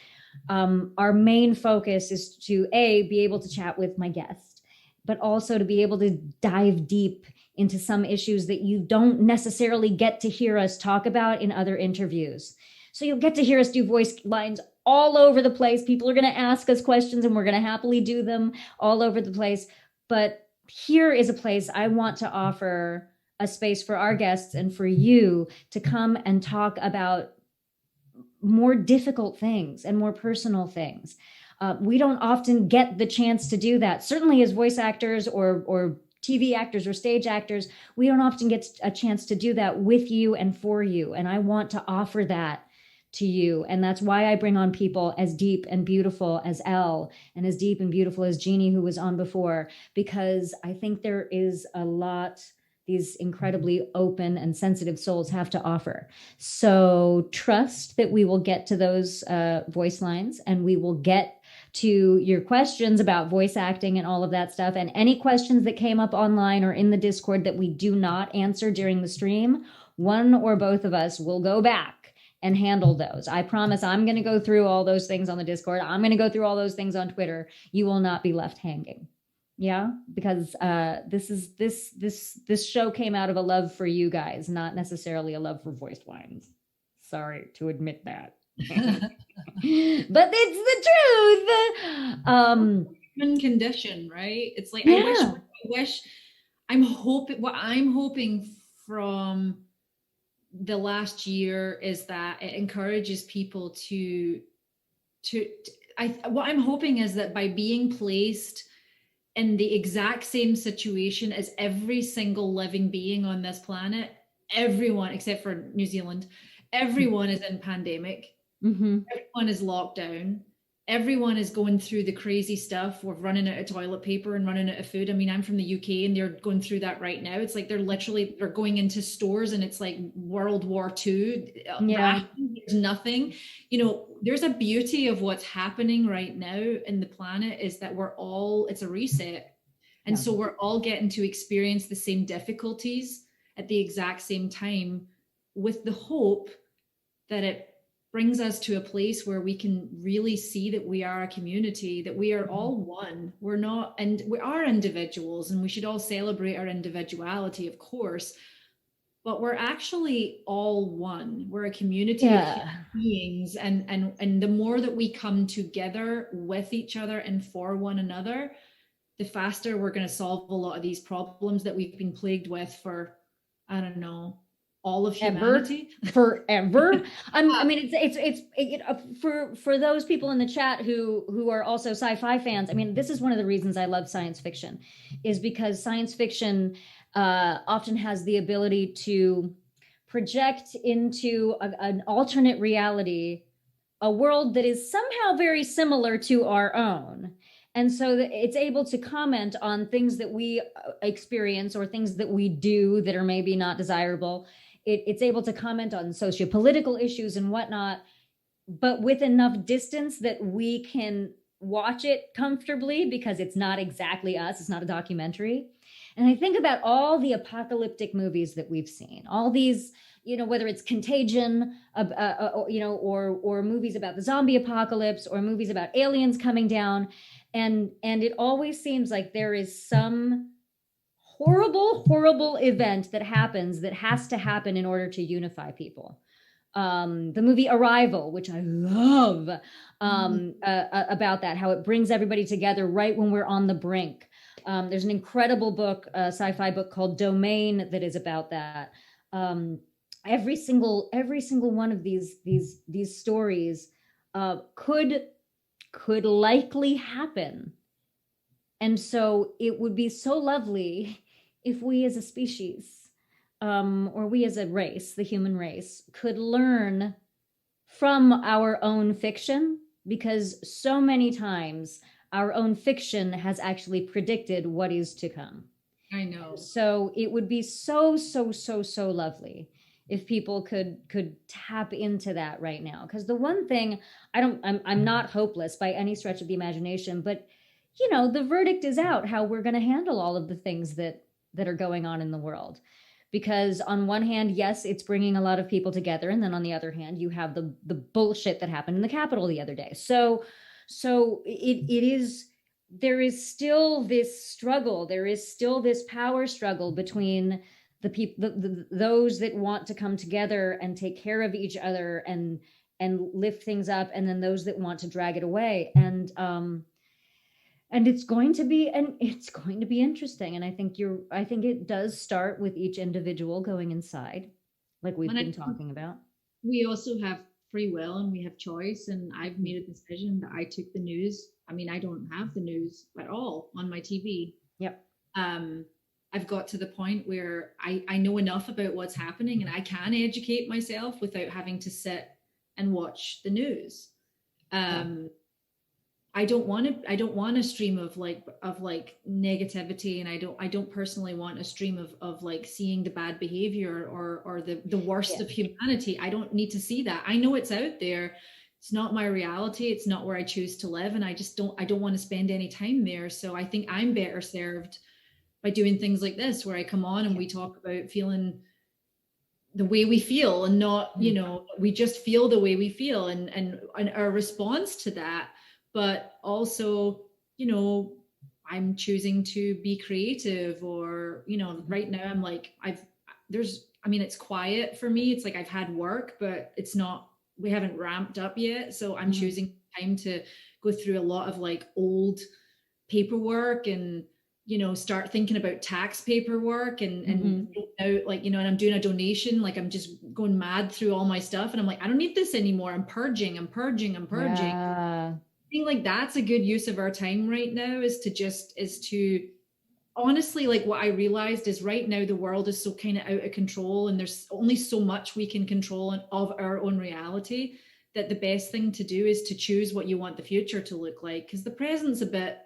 our main focus is to be able to chat with my guest, but also to be able to dive deep into some issues that you don't necessarily get to hear us talk about in other interviews. So you'll get to hear us do voice lines all over the place. People are going to ask us questions and we're going to happily do them all over the place. But here is a place I want to offer a space for our guests and for you to come and talk about more difficult things and more personal things. We don't often get the chance to do that. Certainly as voice actors or TV actors or stage actors, we don't often get a chance to do that with you and for you. And I want to offer that to you. And that's why I bring on people as deep and beautiful as Elle and as deep and beautiful as Jeannie, who was on before, because I think there is a lot these incredibly open and sensitive souls have to offer. So trust that we will get to those voice lines, and we will get to your questions about voice acting and all of that stuff. And any questions that came up online or in the Discord that we do not answer during the stream, one or both of us will go back and handle those. I promise I'm going to go through all those things on the Discord. I'm going to go through all those things on Twitter. You will not be left hanging. Yeah, because this show came out of a love for you guys, not necessarily a love for voiced lines. Sorry to admit that. But it's the truth. Human condition, right? It's like, yeah. I'm hoping from the last year is that it encourages people what I'm hoping is that by being placed in the exact same situation as every single living being on this planet, everyone except for New Zealand, everyone is in pandemic. Mm-hmm. Everyone is locked down. Everyone is going through the crazy stuff. We're running out of toilet paper and running out of food. I mean, I'm from the UK and they're going through that right now. It's like they're going into stores and it's like World War II. Yeah. There's nothing. You know, there's a beauty of what's happening right now in the planet is that it's a reset. And so we're all getting to experience the same difficulties at the exact same time, with the hope that it brings us to a place where we can really see that we are a community, that we are all one. We're not, and we are individuals, and we should all celebrate our individuality, of course, but we're actually all one. We're a community of human beings, and the more that we come together with each other and for one another, the faster we're going to solve a lot of these problems that we've been plagued with for, I don't know, all of humanity. Forever. I mean, for those people in the chat who are also sci-fi fans. I mean, this is one of the reasons I love science fiction, is because science fiction often has the ability to project into an alternate reality, a world that is somehow very similar to our own. And so it's able to comment on things that we experience or things that we do that are maybe not desirable. It's able to comment on socio-political issues and whatnot, but with enough distance that we can watch it comfortably because it's not exactly us. It's not a documentary. And I think about all the apocalyptic movies that we've seen, all these, you know, whether it's Contagion, you know, or movies about the zombie apocalypse or movies about aliens coming down. And it always seems like there is some horrible event that happens that has to happen in order to unify people. The movie Arrival, which I love, about that, how it brings everybody together right when we're on the brink. There's an incredible book, sci-fi book called Domain that is about that. Every single one of these stories could likely happen. And so it would be so lovely if we as a species, or we as a race, the human race, could learn from our own fiction, because so many times our own fiction has actually predicted what is to come. I know. So it would be so lovely if people could tap into that right now. Because the one thing, I'm not hopeless by any stretch of the imagination, but you know, the verdict is out how we're going to handle all of the things that are going on in the world. Because on one hand, yes, it's bringing a lot of people together. And then on the other hand, you have the bullshit that happened in the Capitol the other day. So there is still this struggle. There is still this power struggle between the people, those that want to come together and take care of each other and lift things up, and then those that want to drag it away. And it's going to be interesting. And I think it does start with each individual going inside, like we've been talking about. We also have free will and we have choice, and I've made a decision that I took the news. I mean, I don't have the news at all on my TV. Yep. I've got to the point where I know enough about what's happening and I can educate myself without having to sit and watch the news. I don't want a stream of like negativity, and I don't personally want a stream of like seeing the bad behavior or the worst of humanity. I don't need to see that. I know it's out there. It's not my reality. It's not where I choose to live, and I don't want to spend any time there. So I think I'm better served by doing things like this, where I come on and we talk about feeling the way we feel, and not, we just feel the way we feel, and our response to that. But also, I'm choosing to be creative, or, right now I'm like, it's quiet for me. It's like I've had work, but we haven't ramped up yet. So I'm choosing time to go through a lot of like old paperwork and, start thinking about tax paperwork and like, and I'm doing a donation, like I'm just going mad through all my stuff. And I'm like, I don't need this anymore. I'm purging. Yeah. I think like that's a good use of our time right now, is to honestly, like what I realized is right now the world is so kind of out of control, and there's only so much we can control of our own reality, that the best thing to do is to choose what you want the future to look like, because the present's a bit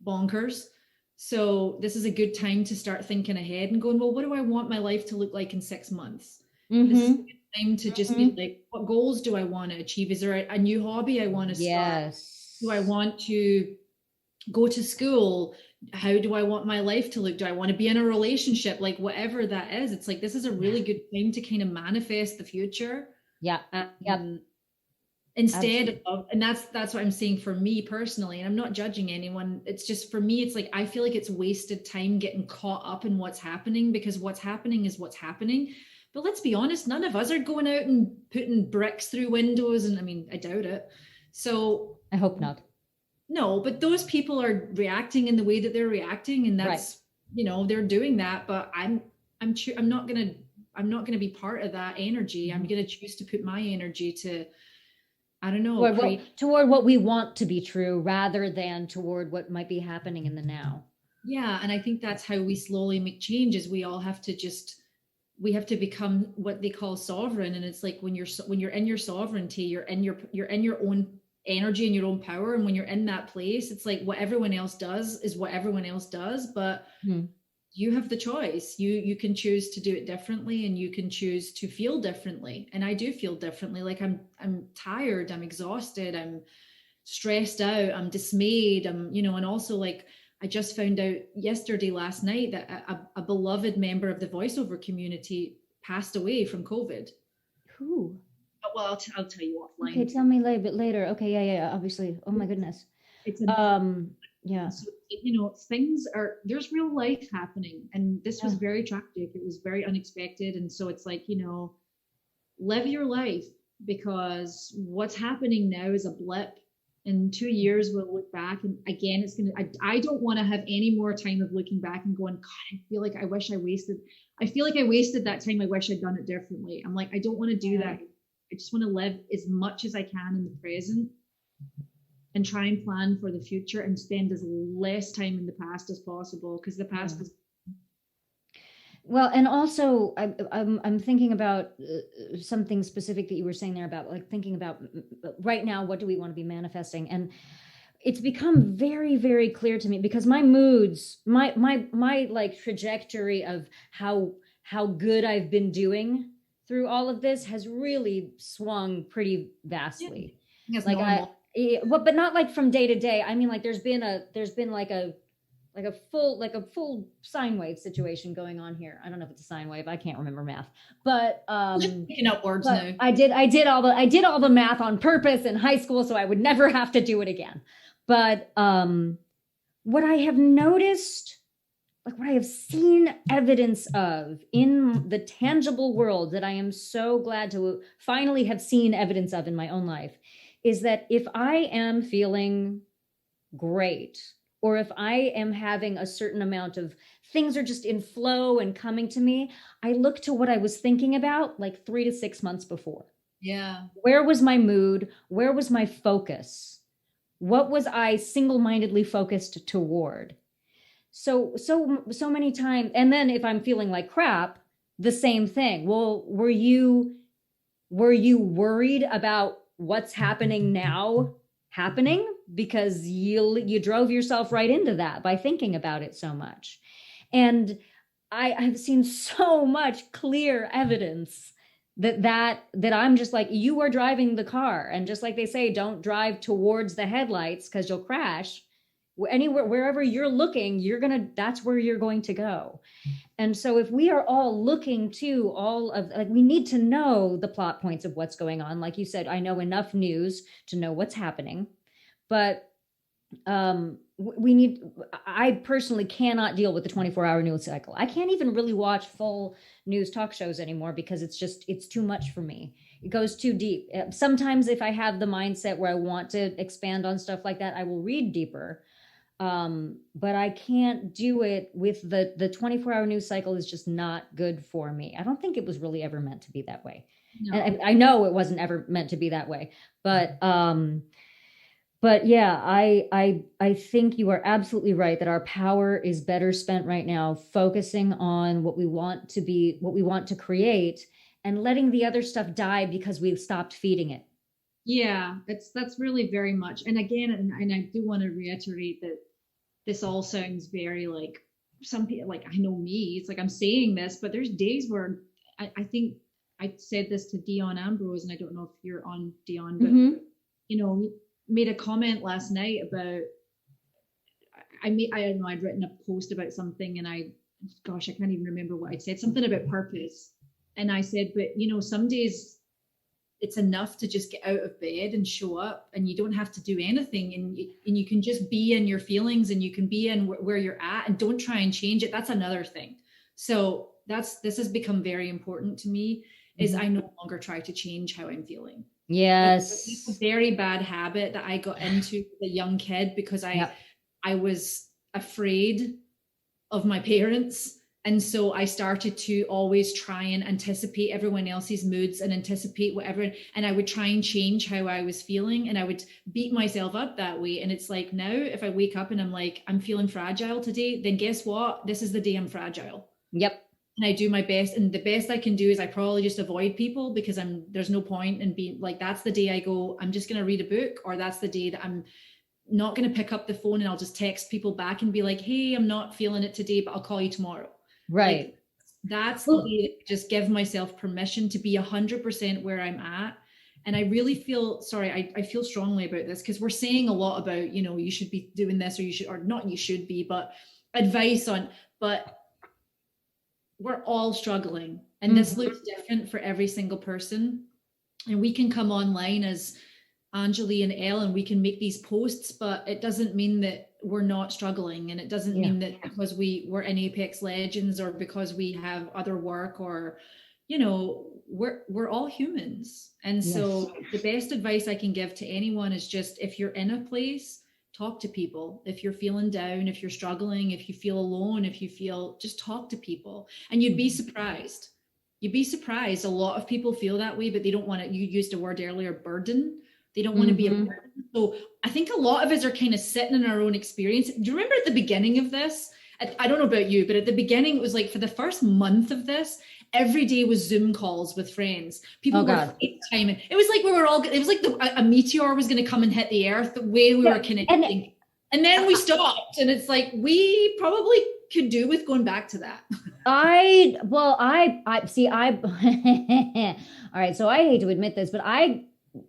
bonkers. So this is a good time to start thinking ahead and going, well, what do I want my life to look like in 6 months? This is a good time to just be like, what goals do I want to achieve? Is there a new hobby I want to start? Yes. Do I want to go to school? How do I want my life to look? Do I want to be in a relationship? Like whatever that is, it's like, this is a really good time to kind of manifest the future. Yeah. Instead of, and that's what I'm saying for me personally, and I'm not judging anyone. It's just for me, it's like, I feel like it's wasted time getting caught up in what's happening, because what's happening is what's happening. But let's be honest, none of us are going out and putting bricks through windows. And I mean, I doubt it. So I hope not. No, but those people are reacting in the way that they're reacting, and that's, they're doing that. But I'm not gonna be part of that energy. I'm gonna choose to put my energy to, I don't know, toward what we want to be true, rather than toward what might be happening in the now. Yeah, and I think that's how we slowly make changes. We all have to we have to become what they call sovereign. And it's like when you're in your sovereignty, you're in your own energy and your own power. And when you're in that place, it's like what everyone else does is what everyone else does, but you have the choice. You can choose to do it differently, and you can choose to feel differently. And I do feel differently. Like I'm tired, I'm exhausted, I'm stressed out, I'm dismayed, and also like I just found out last night that a beloved member of the voiceover community passed away from COVID. Who? Well, I'll tell you offline. Okay, tell me a bit later. Okay, yeah, obviously. Oh my goodness. It's yeah. So, there's real life happening, and this was very tragic. It was very unexpected, and so it's like, live your life, because what's happening now is a blip. In 2 years, we'll look back, and again, I don't want to have any more time of looking back and going, God, I feel like I wasted that time. I wish I'd done it differently. I'm like, I don't want to do that. I just want to live as much as I can in the present, and try and plan for the future, and spend as less time in the past as possible, because the past is. Well, and also I'm thinking about something specific that you were saying there about like thinking about right now, what do we want to be manifesting? And it's become very, very clear to me, because my moods, my like trajectory of how good I've been doing through all of this has really swung pretty vastly. Yeah, like but not like from day to day. I mean, like there's been like a full sine wave situation going on here. I don't know if it's a sine wave. I can't remember math, but just picking up words now. I did all the math on purpose in high school, so I would never have to do it again. But what I have noticed like what I have seen evidence of in the tangible world that I am so glad to finally have seen evidence of in my own life is that if I am feeling great, or if I am having a certain amount of things are just in flow and coming to me, I look to what I was thinking about like 3 to 6 months before. Yeah. Where was my mood? Where was my focus? What was I single-mindedly focused toward? So many times, and then if I'm feeling like crap, the same thing. Well, were you worried about what's happening now happening? Because you drove yourself right into that by thinking about it so much. And I've seen so much clear evidence that I'm just like, you are driving the car. And just like they say, don't drive towards the headlights because you'll crash. Anywhere, wherever you're looking, that's where you're going to go. And so if we are all looking to all of, like, we need to know the plot points of what's going on. Like you said, I know enough news to know what's happening, but we need, I personally cannot deal with the 24-hour news cycle. I can't even really watch full news talk shows anymore because it's too much for me. It goes too deep. Sometimes if I have the mindset where I want to expand on stuff like that, I will read deeper. But I can't do it with the 24-hour news cycle is just not good for me. I don't think it was really ever meant to be that way. No. And I know it wasn't ever meant to be that way, but yeah, I think you are absolutely right that our power is better spent right now focusing on what we want to be, what we want to create, and letting the other stuff die because we've stopped feeding it. Yeah, that's really very much. And again, and I do want to reiterate that this all sounds very like some people, like I know me, it's like I'm saying this, but there's days where I think I said this to Dion Ambrose, and I don't know if you're on Dion, but you know, made a comment last night about I don't know, I'd written a post about something and gosh, I can't even remember what I'd said, something about purpose. And I said, but you know, some days it's enough to just get out of bed and show up, and you don't have to do anything, and you can just be in your feelings, and you can be in where you're at, and don't try and change it. That's another thing. So this has become very important to me, is I no longer try to change how I'm feeling. Yes. It's a very bad habit that I got into as a young kid because I was afraid of my parents. And so I started to always try and anticipate everyone else's moods and anticipate whatever. And I would try and change how I was feeling, and I would beat myself up that way. And it's like, now if I wake up and I'm like, I'm feeling fragile today, then guess what? This is the day I'm fragile. Yep. And I do my best. And the best I can do is I probably just avoid people because there's no point in being like, that's the day I go, I'm just going to read a book, or that's the day that I'm not going to pick up the phone and I'll just text people back and be like, hey, I'm not feeling it today, but I'll call you tomorrow. Right. Like, that's the way to just give myself permission to be 100% where I'm at. And I really feel, sorry, I feel strongly about this because we're saying a lot about, you know, you should be doing this, or you should, or not you should be, but advice on, but we're all struggling, and this looks different for every single person. And we can come online as Anjali and Elle and we can make these posts, but it doesn't mean that we're not struggling, and it doesn't mean that because we're in Apex Legends or because we have other work, or you know, we're all humans. And so the best advice I can give to anyone is just, if you're in a place, talk to people. If you're feeling down, if you're struggling, if you feel alone, if you feel, just talk to people. And you'd be surprised. A lot of people feel that way, but they don't want to, you used a word earlier, burden. They don't want to be a burden. So I think a lot of us are kind of sitting in our own experience. Do you remember at the beginning of this? I don't know about you, but at the beginning, it was like for the first month of this, every day was Zoom calls with friends. People were FaceTiming. It was like we were all, it was like a meteor was going to come and hit the earth, the way we were connecting. And then we stopped, and it's like, we probably could do with going back to that. I see, all right. So I hate to admit this, but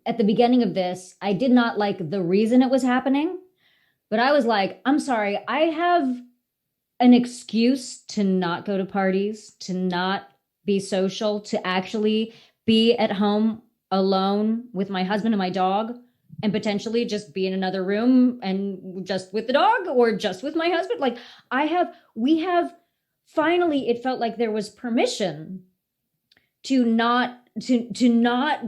at the beginning of this, I did not like the reason it was happening, but I was like, I'm sorry, I have an excuse to not go to parties, to not be social, to actually be at home alone with my husband and my dog and potentially just be in another room and just with the dog or just with my husband. Like we have finally, it felt like there was permission to not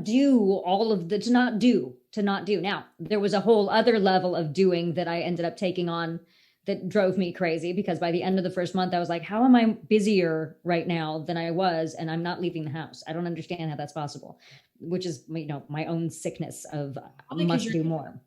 do all of the to not do. Now, there was a whole other level of doing that I ended up taking on that drove me crazy, because by the end of the first month I was like, how am I busier right now than I was, and I'm not leaving the house? I don't understand how that's possible, which is, you know, my own sickness of must do more.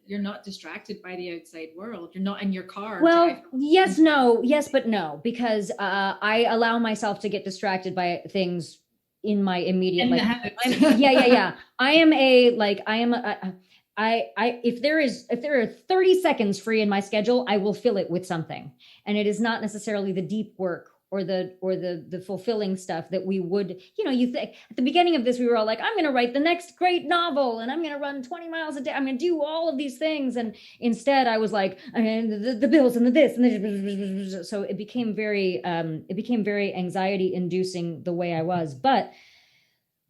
You're not distracted by the outside world. You're not in your car. Well, yes, but no, because I allow myself to get distracted by things in my immediate, in like, yeah. I am a, like, I am a, if there are 30 seconds free in my schedule, I will fill it with something. And it is not necessarily the deep work or the fulfilling stuff that we would, you know, you think at the beginning of this, we were all like, I'm going to write the next great novel, and I'm going to run 20 miles a day. I'm going to do all of these things. And instead I was like, the bills and the this and the, so it became very anxiety inducing the way I was. But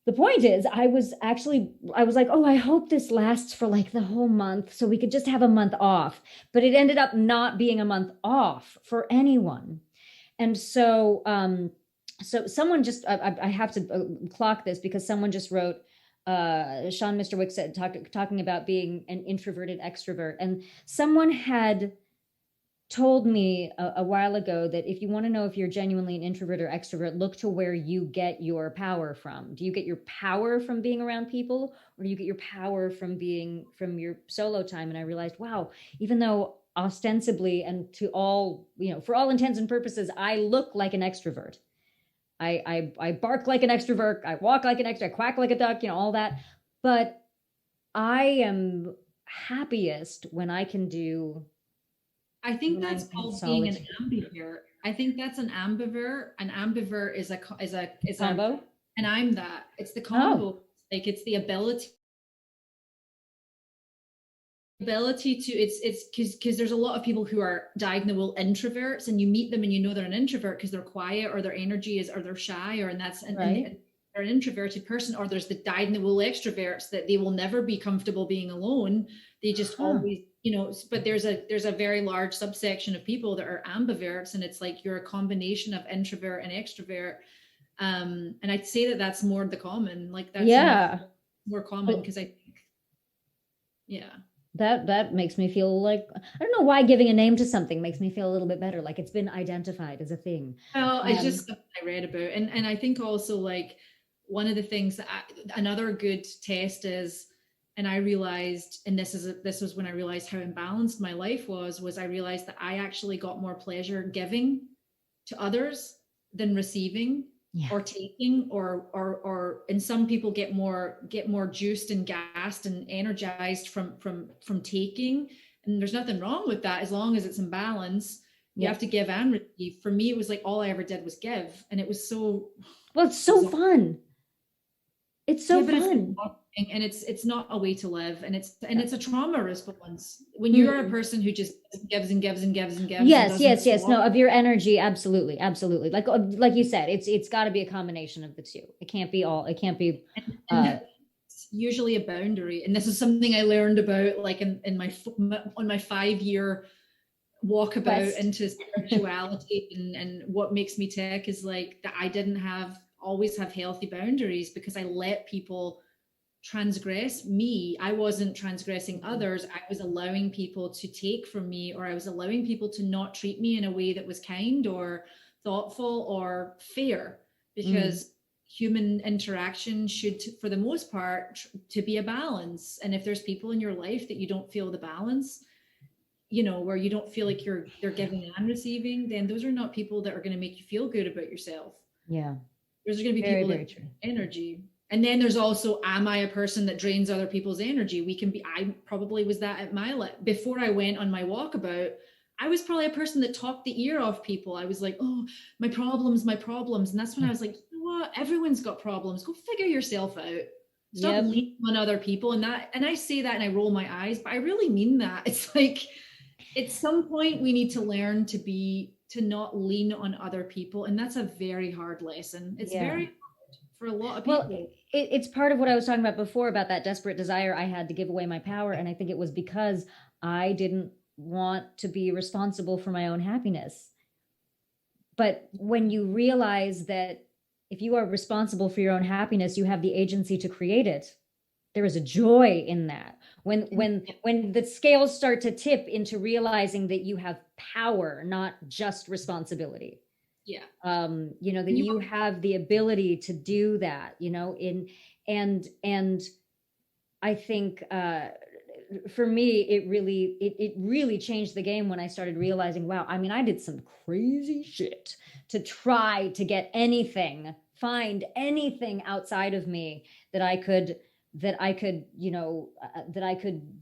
the point is, I was like, oh, I hope this lasts for like the whole month so we could just have a month off. But it ended up not being a month off for anyone. And so, so someone just, I have to clock this, because someone just wrote, Sean Mr. Wick said, talking about being an introverted extrovert. And someone had told me a while ago that if you want to know if you're genuinely an introvert or extrovert, look to where you get your power from. Do you get your power from being around people, or do you get your power from your solo time? And I realized, wow, even though ostensibly and to all, you know, for all intents and purposes, I look like an extrovert. I bark like an extrovert. I walk like an extrovert. I quack like a duck, you know, all that. But I am happiest when I can do. I think that's called being an ambivert. I think that's an ambivert. An ambivert is a combo. And I'm that. It's the combo. Oh. Like, it's the ability to, it's because there's a lot of people who are diagnosable introverts, and you meet them and you know they're an introvert because they're quiet, or their energy is, or they're shy, or and that's right. And they're an introverted person. Or there's the diagnosable extroverts that they will never be comfortable being alone. They just always, you know. But there's a very large subsection of people that are ambiverts, and it's like you're a combination of introvert and extrovert. And I'd say that that's more the common, like that's more common, because I think, that makes me feel like, I don't know why giving a name to something makes me feel a little bit better, like it's been identified as a thing. Well, it's just something I read about, and I think also, like, one of the things that another good test is, and I realized, and this was when I realized how imbalanced my life was I realized that I actually got more pleasure giving to others than receiving. Or taking, or and some people get more juiced and gassed and energized from taking, and there's nothing wrong with that as long as it's in balance. You have to give and receive. For me, it was like all I ever did was give, and it was so it's so fun. It's so fun. And it's not a way to live, and it's a trauma response when you're a person who just gives and gives and gives and gives. Yes. No, of your energy, absolutely. Like you said, it's got to be a combination of the two. It can't be all. It can't be. It's usually a boundary, and this is something I learned about, like on my 5-year walkabout into spirituality, and what makes me tick is like that I didn't always have healthy boundaries, because I let people transgress me. I wasn't transgressing others. I was allowing people to take from me, or I was allowing people to not treat me in a way that was kind or thoughtful or fair, because human interaction should, for the most part, to be a balance. And if there's people in your life that you don't feel the balance, you know, where you don't feel like they're giving and receiving, then those are not people that are going to make you feel good about yourself. There's going to be people that energy. And then there's also, am I a person that drains other people's energy? I probably was that at my life. Before I went on my walkabout, I was probably a person that talked the ear off people. I was like, oh, my problems. And that's when I was like, you know what? Everyone's got problems. Go figure yourself out. Stop leaning on other people. And I say that and I roll my eyes, but I really mean that. It's like, at some point we need to learn to not lean on other people. And that's a very hard lesson. It's very hard for a lot of Well, people. it's part of what I was talking about before about that desperate desire I had to give away my power. And I think it was because I didn't want to be responsible for my own happiness. But when you realize that if you are responsible for your own happiness, you have the agency to create it. There is a joy in that. When the scales start to tip into realizing that you have power, not just responsibility. Yeah. That And you you have the ability to do that, and I think for me it really changed the game when I started realizing, wow, I mean, I did some crazy shit to try to get anything, find anything outside of me that I could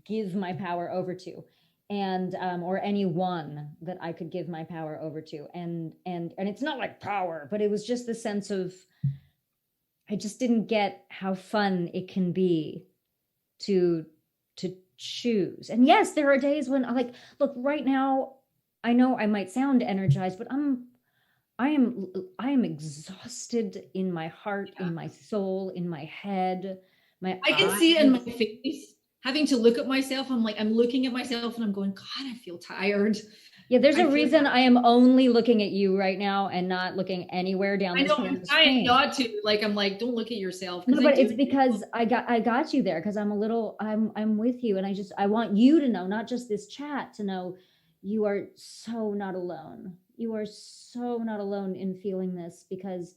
give my power over to, and or anyone that I could give my power over to, and it's not like power, but it was just the sense of I just didn't get how fun it can be to choose. And yes, there are days when I like, look, right now I know I might sound energized, but I am exhausted in my heart, yeah. in my soul, in my head, my I can see it in my eyes. face. Having to look at myself, I'm looking at myself and I'm going, God, I feel tired. Yeah, there's I a feel reason I am only looking at you right now and not looking anywhere down I this know part I'm of the trying screen. not to. I'm like, don't look at yourself No, because I but do. it's because I got you there because I'm with you, and I want you to know, not just this chat to know, you are so not alone. You are so not alone in feeling this because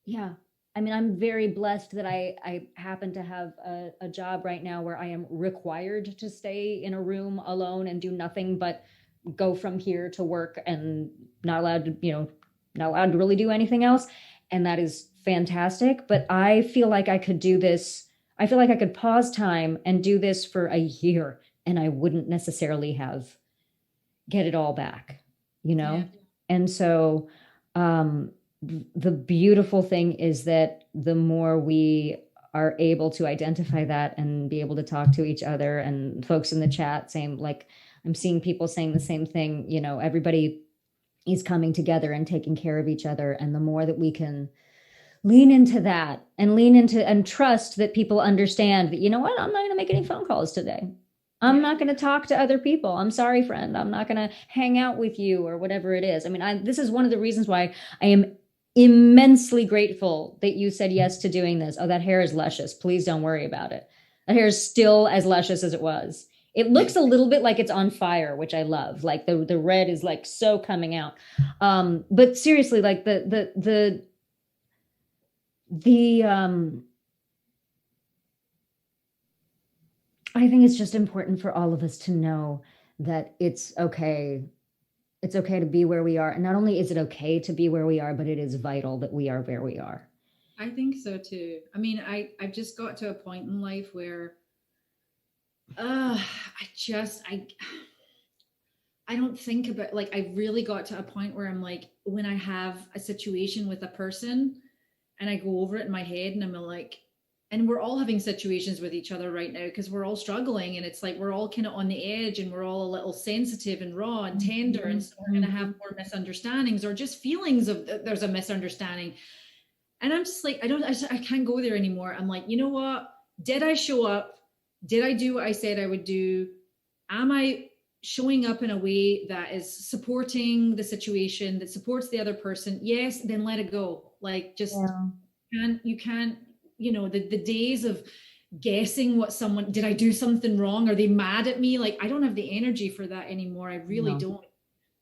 yeah, I mean, I'm very blessed that I happen to have a job right now where I am required to stay in a room alone and do nothing but go from here to work and not allowed to, not allowed to really do anything else. And that is fantastic. But I feel like I could do this. I feel like I could pause time and do this for a year and I wouldn't necessarily have get it all back, you Yeah. know? And so um, the beautiful thing is that the more we are able to identify that and be able to talk to each other, and folks in the chat saying, like, I'm seeing people saying the same thing, everybody is coming together and taking care of each other. And the more that we can lean into that and lean into and trust that people understand that, you know what, I'm not going to make any phone calls today. I'm Yeah. not going to talk to other people. I'm sorry, friend. I'm not going to hang out with you or whatever it is. I mean, this is one of the reasons why I am immensely grateful that you said yes to doing this. Oh, that hair is luscious. Please don't worry about it. That hair is still as luscious as it was. It looks a little bit like it's on fire, which I love. Like the red is like so coming out. But seriously, like the I think it's just important for all of us to know that it's okay. It's okay to be where we are. And not only is it okay to be where we are, but it is vital that we are where we are. I think so too. I mean, I've just got to a point in life where I don't think about, like, I really got to a point where I'm like, when I have a situation with a person and I go over it in my head and I'm like, and we're all having situations with each other right now because we're all struggling and it's like we're all kind of on the edge and we're all a little sensitive and raw and tender, and so we're going to have more misunderstandings or just feelings of there's a misunderstanding. And I'm just like, I can't go there anymore. I'm like, you know what? Did I show up? Did I do what I said I would do? Am I showing up in a way that is supporting the situation, that supports the other person? Yes, then let it go. Like, just Yeah. you can't, the days of guessing what someone did, I do something wrong? Are they mad at me? Like, I don't have the energy for that anymore. I really No. don't.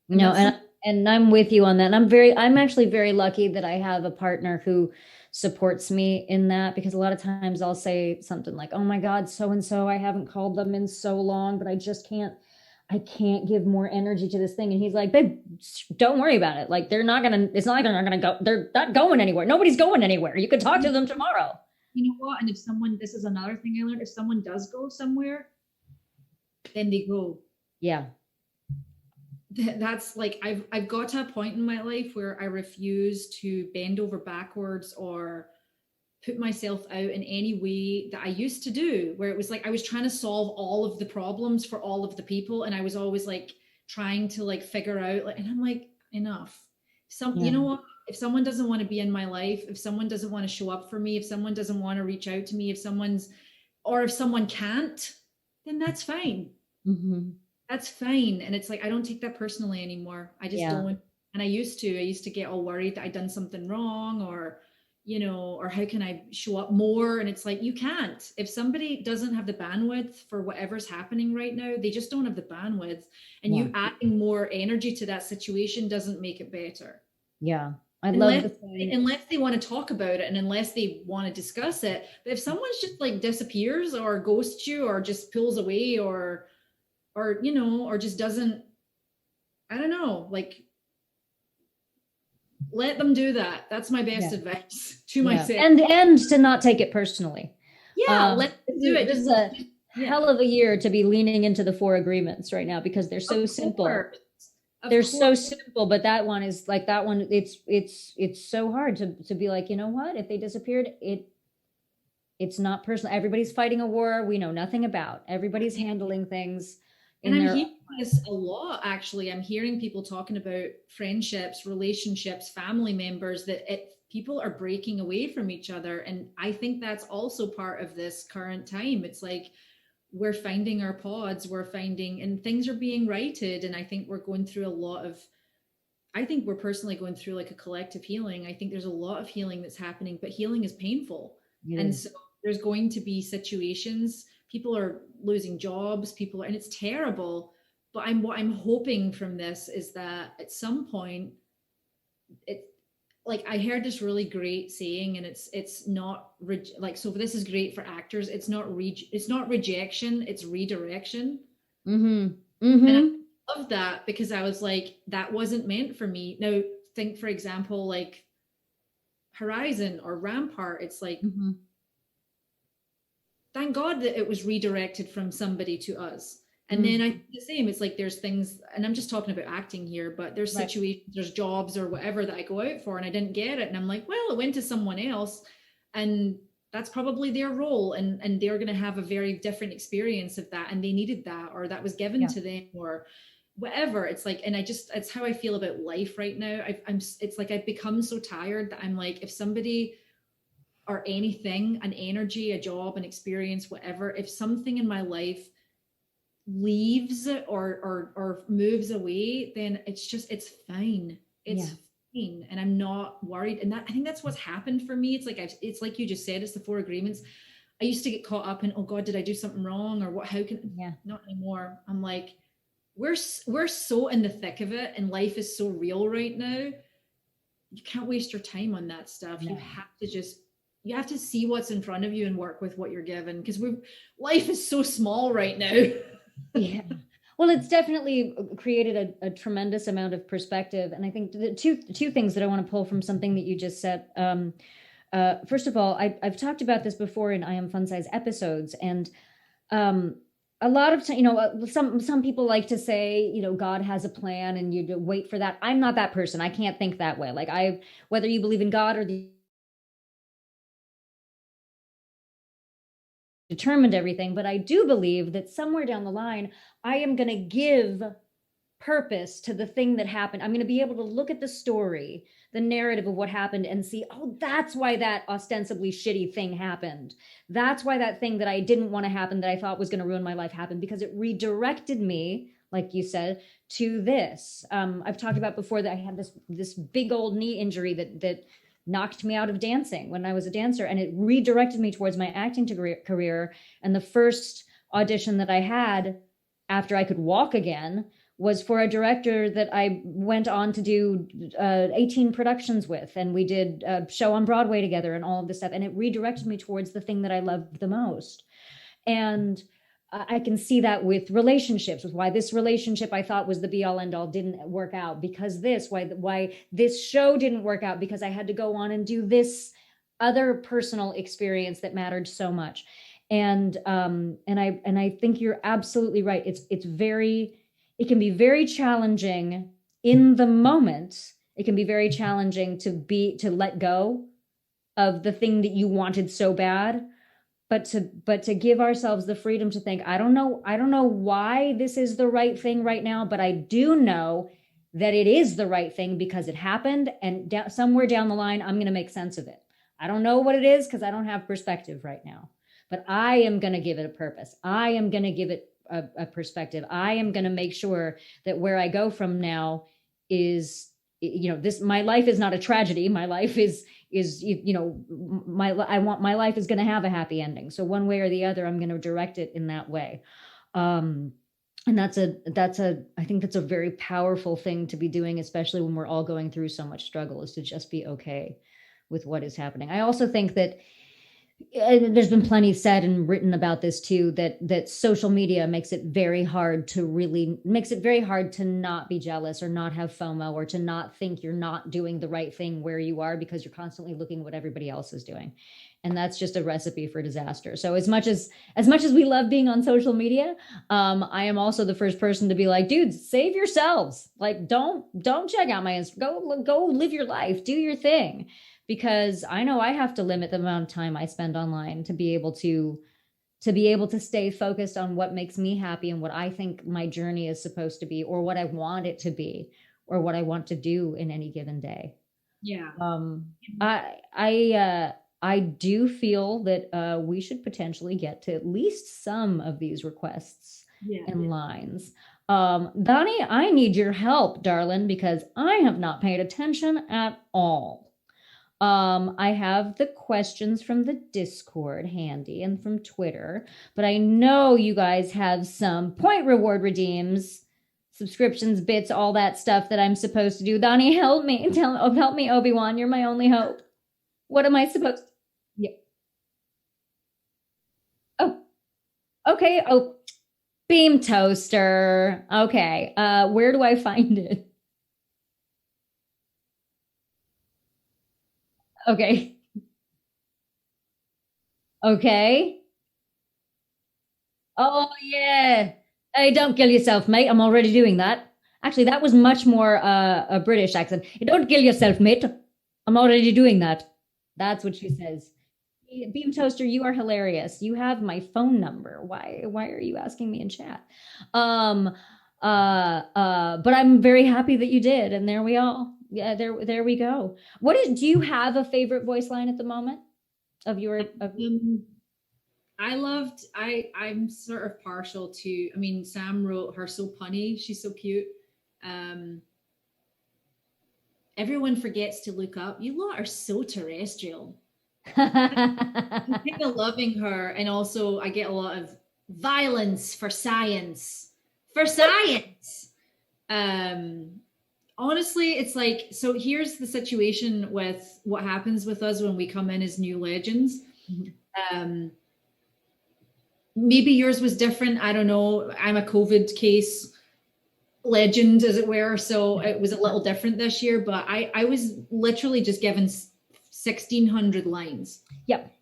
And No, that's and something. and I'm with you on that. And I'm actually very lucky that I have a partner who supports me in that, because a lot of times I'll say something like, "Oh my God, so and so, I haven't called them in so long, but I can't give more energy to this thing." And he's like, "Babe, don't worry about it. Like, it's not like they're not gonna go, they're not going anywhere. Nobody's going anywhere. You could talk to them tomorrow." You know what? And if someone, this is another thing I learned, if someone does go somewhere, then they go. Yeah. That's like, I've got to a point in my life where I refuse to bend over backwards or put myself out in any way that I used to do, where it was like I was trying to solve all of the problems for all of the people, and I was always like trying to like figure out, like, and I'm like, enough. You Yeah. know what? if someone doesn't want to be in my life, if someone doesn't want to show up for me, if someone doesn't want to reach out to me, if someone can't, then that's fine. Mm-hmm. That's fine. And it's like, I don't take that personally anymore. I just Yeah. don't. And I used to get all worried that I'd done something wrong, or, or how can I show up more? And it's like, you can't. If somebody doesn't have the bandwidth for whatever's happening right now, they just don't have the bandwidth. And Yeah. you adding more energy to that situation doesn't make it better. Yeah. I love Unless the thing. unless they want to talk about it, and unless they want to discuss it. But if someone's just like disappears or ghosts you or just pulls away, or just doesn't, I don't know, like, let them do that. That's my best Yeah. advice to Yeah. myself. And to not take it personally. Yeah, let them do it. This is a hell of a year to be leaning into the 4 agreements right now, because they're so simple. They're so simple, but that one is like, that one, it's so hard to be like, you know what, if they disappeared, it's not personal. Everybody's fighting a war we know nothing about. Everybody's handling things in And I'm their hearing this a lot, actually. I'm hearing people talking about friendships, relationships, family members, that people are breaking away from each other. And I think that's also part of this current time. It's like, we're finding our pods, and things are being righted. And I think I think we're personally going through like a collective healing. I think there's a lot of healing that's happening, but healing is painful. And so there's going to be situations, people are losing jobs, and it's terrible. But what I'm hoping from this is that at some point, it, like, I heard this really great saying, and it's not like, so this is great for actors. It's not rejection, it's redirection. Mm-hmm. And Mm-hmm. I love that, because I was like, that wasn't meant for me. Now, think, for example, like Horizon or Rampart. It's like, Mm-hmm. thank God that it was redirected from somebody to us. And then I think the same, it's like, there's things, and I'm just talking about acting here, but there's situations, there's jobs or whatever that I go out for and I didn't get it. And I'm like, well, it went to someone else, and that's probably their role. And they're going to have a very different experience of that. And they needed that, or that was given to them, or whatever. It's like, and it's how I feel about life right now. It's like, I've become so tired that I'm like, if somebody or anything, an energy, a job, an experience, whatever, if something in my life leaves or moves away, then it's fine. It's fine, and I'm not worried. And I think that's what's happened for me. It's like, it's like you just said, it's the 4 agreements. I used to get caught up in, oh God, did I do something wrong, or what? How can? Not anymore. I'm like, we're so in the thick of it, and life is so real right now. You can't waste your time on that stuff. You have to see what's in front of you and work with what you're given, because life is so small right now. Yeah. Well, it's definitely created a tremendous amount of perspective. And I think the two things that I want to pull from something that you just said. First of all, I've talked about this before in I Am Fun Size episodes. And a lot of time, some people like to say, God has a plan and you wait for that. I'm not that person. I can't think that way. Like, whether you believe in God or determined everything, but I do believe that somewhere down the line, I am going to give purpose to the thing that happened. I'm going to be able to look at the story, the narrative of what happened, and see, oh, that's why that ostensibly shitty thing happened. That's why that thing that I didn't want to happen, that I thought was going to ruin my life, happened, because it redirected me, like you said, to this. I've talked about before that I had this big old knee injury that knocked me out of dancing when I was a dancer, and it redirected me towards my acting career. And the first audition that I had after I could walk again was for a director that I went on to do 18 productions with, and we did a show on Broadway together and all of this stuff, and it redirected me towards the thing that I loved the most. And I can see that with relationships, with why this relationship I thought was the be all end all didn't work out, because why this show didn't work out, because I had to go on and do this other personal experience that mattered so much. And I think you're absolutely right. It can be very challenging in the moment. It can be very challenging to let go of the thing that you wanted so bad. But to give ourselves the freedom to think, I don't know why this is the right thing right now, but I do know that it is the right thing because it happened, and somewhere down the line I'm going to make sense of it. I don't know what it is because I don't have perspective right now, but I am going to give it a purpose. I am going to give it a perspective. I am going to make sure that where I go from now is, this, my life is not a tragedy. My life is my life is going to have a happy ending. So one way or the other, I'm going to direct it in that way. And I think that's a very powerful thing to be doing, especially when we're all going through so much struggle, is to just be okay with what is happening. I also think that there's been plenty said and written about this too, that social media makes it very hard to not be jealous or not have FOMO or to not think you're not doing the right thing where you are, because you're constantly looking what everybody else is doing. And that's just a recipe for disaster. So as much as we love being on social media, I am also the first person to be like, dudes, save yourselves. Like, don't check out my Instagram. Go live your life, do your thing. Because I know I have to limit the amount of time I spend online to be able to stay focused on what makes me happy and what I think my journey is supposed to be, or what I want it to be, or what I want to do in any given day. Yeah. I do feel that we should potentially get to at least some of these requests and lines. Donnie, I need your help, darling, because I have not paid attention at all. I have the questions from the Discord handy and from Twitter, but I know you guys have some point reward redeems, subscriptions, bits, all that stuff that I'm supposed to do. Donnie, help me. Help me, Obi-Wan. You're my only hope. What am I supposed to? Yeah. Oh, okay. Oh, Beam Toaster. Okay. Where do I find it? Okay. Okay. Oh, yeah. Hey, don't kill yourself, mate. I'm already doing that. Actually, that was much more a British accent. Hey, don't kill yourself, mate. I'm already doing that. That's what she says. Beam Toaster, you are hilarious. You have my phone number. Why are you asking me in chat? But I'm very happy that you did, and there we all. Yeah, there we go. Do you have a favorite voice line at the moment of your I'm sort of partial to, I mean, Sam wrote her so punny, she's so cute. Everyone forgets to look up. You lot are so terrestrial. I'm kind of loving her, and also I get a lot of violence for science. For science. Honestly, it's like, so here's the situation with what happens with us when we come in as new legends. Maybe yours was different. I don't know. I'm a COVID case legend, as it were. So it was a little different this year, but I was literally just given 1,600 lines. Yep.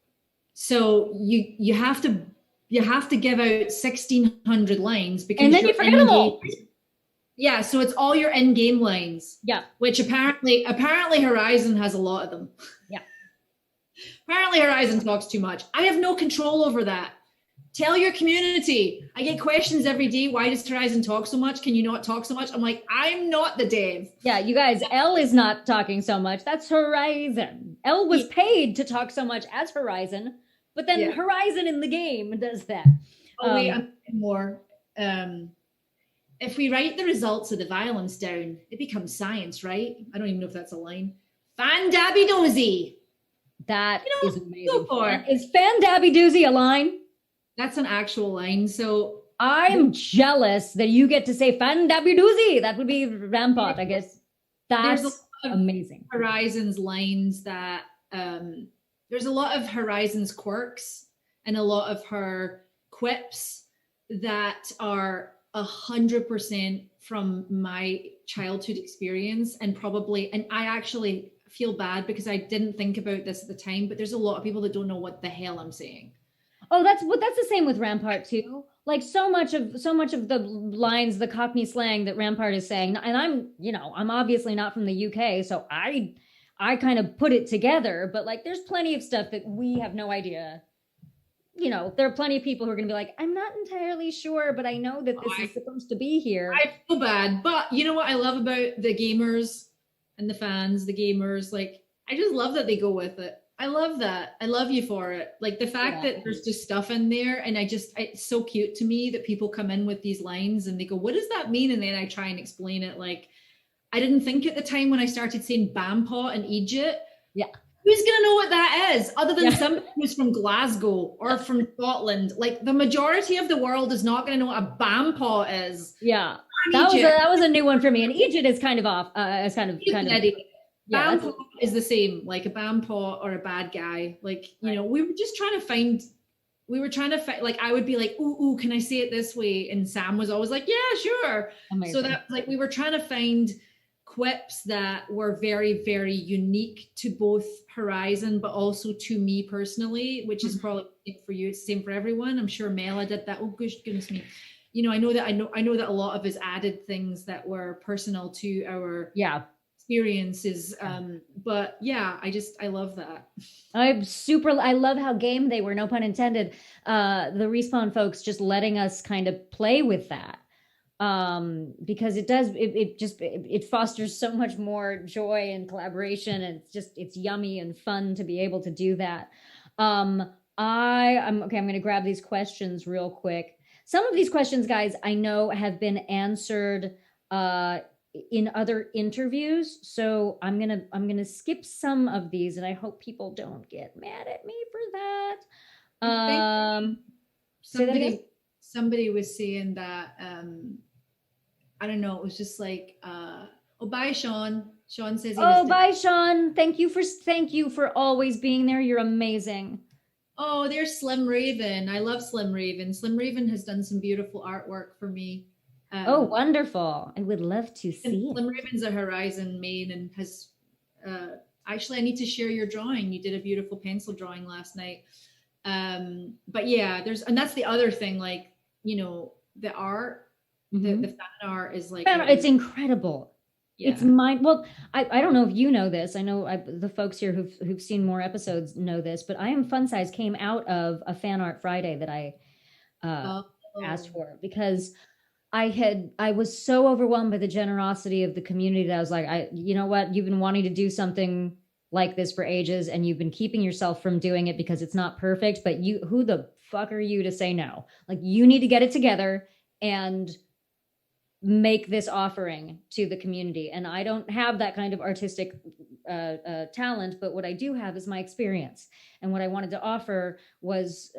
So you have to give out 1,600 lines, because and then you forget them all. Yeah, so it's all your in-game lines. Yeah. Which apparently Horizon has a lot of them. Yeah. Apparently Horizon talks too much. I have no control over that. Tell your community. I get questions every day. Why does Horizon talk so much? Can you not talk so much? I'm like, I'm not the dev. Yeah, you guys, Elle is not talking so much. That's Horizon. Elle was paid to talk so much as Horizon, but then Horizon in the game does that. Oh, wait, I'm more. If we write the results of the violence down, it becomes science, right? I don't even know if that's a line. Fan-dabby-dozy. That is amazing. Go for it. Is fan-dabby-doozy a line? That's an actual line. So I'm jealous that you get to say fan-dabby-doozy. That would be Rampart, I guess. That's amazing. Horizon's lines that there's a lot of Horizon's quirks and a lot of her quips that are 100% from my childhood experience, and I actually feel bad because I didn't think about this at the time, but there's a lot of people that don't know what the hell I'm saying. Oh, that's the same with Rampart too. Like so much of the lines, the Cockney slang that Rampart is saying, and I'm obviously not from the UK, so I kind of put it together, but like there's plenty of stuff that we have no idea there are plenty of people who are going to be like, I'm not entirely sure, but I know that this is supposed to be here. I feel bad, but you know what I love about the gamers and the fans, the gamers, like I just love that they go with it. I love that. I love you for it. Like the fact that there's just stuff in there, and it's so cute to me that people come in with these lines and they go, "What does that mean?" And then I try and explain it. Like I didn't think at the time when I started saying Bampaw in Egypt. Yeah. Who's going to know what that is other than somebody who's from Glasgow or from Scotland? Like the majority of the world is not going to know what a Bampaw is. Yeah. That was a new one for me. And Egypt is kind of off. It's kind of. Yeah, Bampaw is the same, like a Bampaw or a bad guy. Like, we were just trying to find, like, I would be like, ooh, can I say it this way? And Sam was always like, yeah, sure. Amazing. So that, like, we were trying to find quips that were very, very unique to both Horizon, but also to me personally, which is probably for you. It's the same for everyone. I'm sure Mela did that. Oh, goodness me. I know that a lot of us added things that were personal to our experiences. But yeah, I love that. I love how game they were, no pun intended. The Respawn folks just letting us kind of play with that. Because it fosters so much more joy and collaboration, and it's yummy and fun to be able to do that. I'm going to grab these questions real quick. Some of these questions, guys, I know have been answered in other interviews, so I'm gonna skip some of these, and I hope people don't get mad at me for that. Somebody was saying that I don't know, it was just like bye Sean. Sean says bye Sean. Thank you for always being there. You're amazing. Oh, there's Slim Raven. I love Slim Raven. Slim Raven has done some beautiful artwork for me. Wonderful. I would love to see it. Slim Raven's a Horizon main and has actually, I need to share your drawing. You did a beautiful pencil drawing last night. But yeah, and that's the other thing, like, the art, the fan art is like, it's incredible. Yeah. It's I don't know if you know this. I know the folks here who've seen more episodes know this, but I Am Fun Size came out of a Fan Art Friday that I asked for, because I was so overwhelmed by the generosity of the community that I was like, you know what, you've been wanting to do something like this for ages, and you've been keeping yourself from doing it because it's not perfect, but who the fuck are you to say no? Like, you need to get it together and make this offering to the community. And I don't have that kind of artistic talent, but what I do have is my experience. And what I wanted to offer was,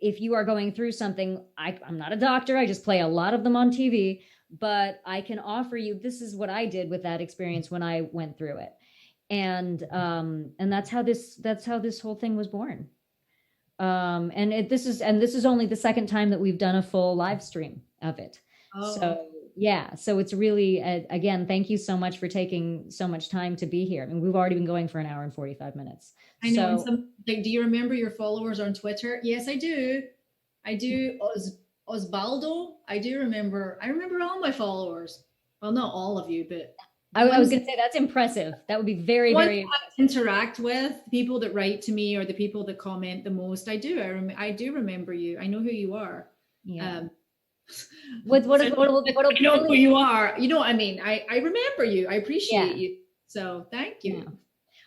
if you are going through something, I'm not a doctor, I just play a lot of them on TV, but I can offer you, this is what I did with that experience when I went through it. And that's how this whole thing was born. This is only the second time that we've done a full live stream of it. So it's really, again, thank you so much for taking so much time to be here. I mean, we've already been going for an hour and 45 minutes. I know. Do you remember your followers on Twitter? Yes, I do. Osvaldo. I remember all my followers. Well, not all of you, but I was going to say that's impressive. That would be very, very interact with people that write to me or the people that comment the most. I do remember you. I know who you are. Yeah. I know who you are. You know what I mean? I remember you. I appreciate you. So thank you. Yeah.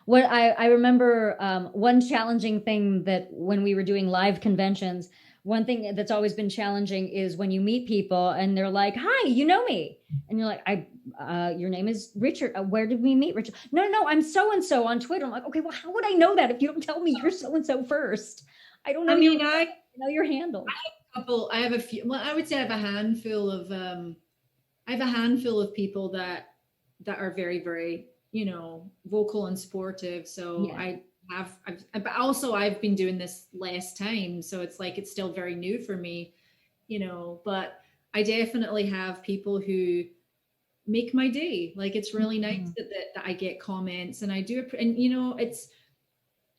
What I remember, one challenging thing that when we were doing live conventions, one thing that's always been challenging is when you meet people and they're like, "Hi, you know me," and you're like, your name is Richard. Where did we meet, Richard? No, I'm so and so on Twitter. I'm like, okay, well, how would I know that if you don't tell me you're so and so first? I don't know. I know your handle. I have a few. Well, I would say I have a handful of people that are very, very, vocal and supportive. So yeah. But also I've been doing this last time, so it's like it's still very new for me, But I definitely have people who make my day. Like, it's really nice that I get comments, and I do, and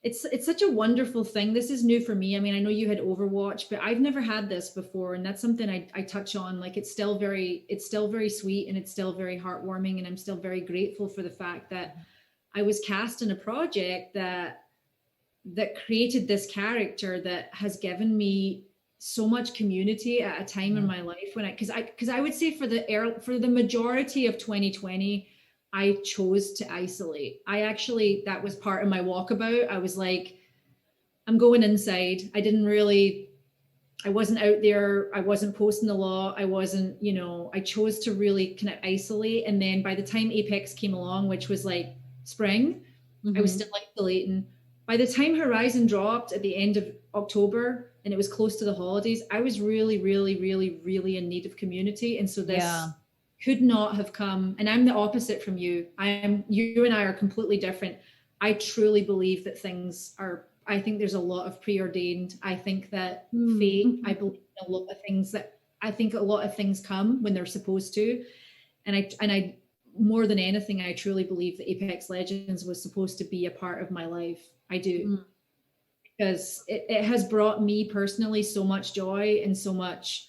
it's such a wonderful thing. This is new for me. I mean, I know you had Overwatch, but I've never had this before. And that's something I touch on. Like, it's still very sweet, and it's still very heartwarming. And I'm still very grateful for the fact that I was cast in a project that that created this character that has given me so much community at a time in my life when because I would say for the majority of 2020, I chose to isolate. That was part of my walkabout. I was like, I'm going inside. I wasn't out there. I wasn't posting a lot. I wasn't, I chose to really kind of isolate. And then by the time Apex came along, which was like spring, I was still isolating. By the time Horizon dropped at the end of October and it was close to the holidays, I was really, really, really, really in need of community. And so this could not have come. And I'm the opposite from you. You and I are completely different. I truly believe that I think there's a lot of preordained. I think that fate, I believe in a lot of things I think a lot of things come when they're supposed to. And I more than anything, I truly believe that Apex Legends was supposed to be a part of my life. I do. Because it has brought me personally so much joy and so much,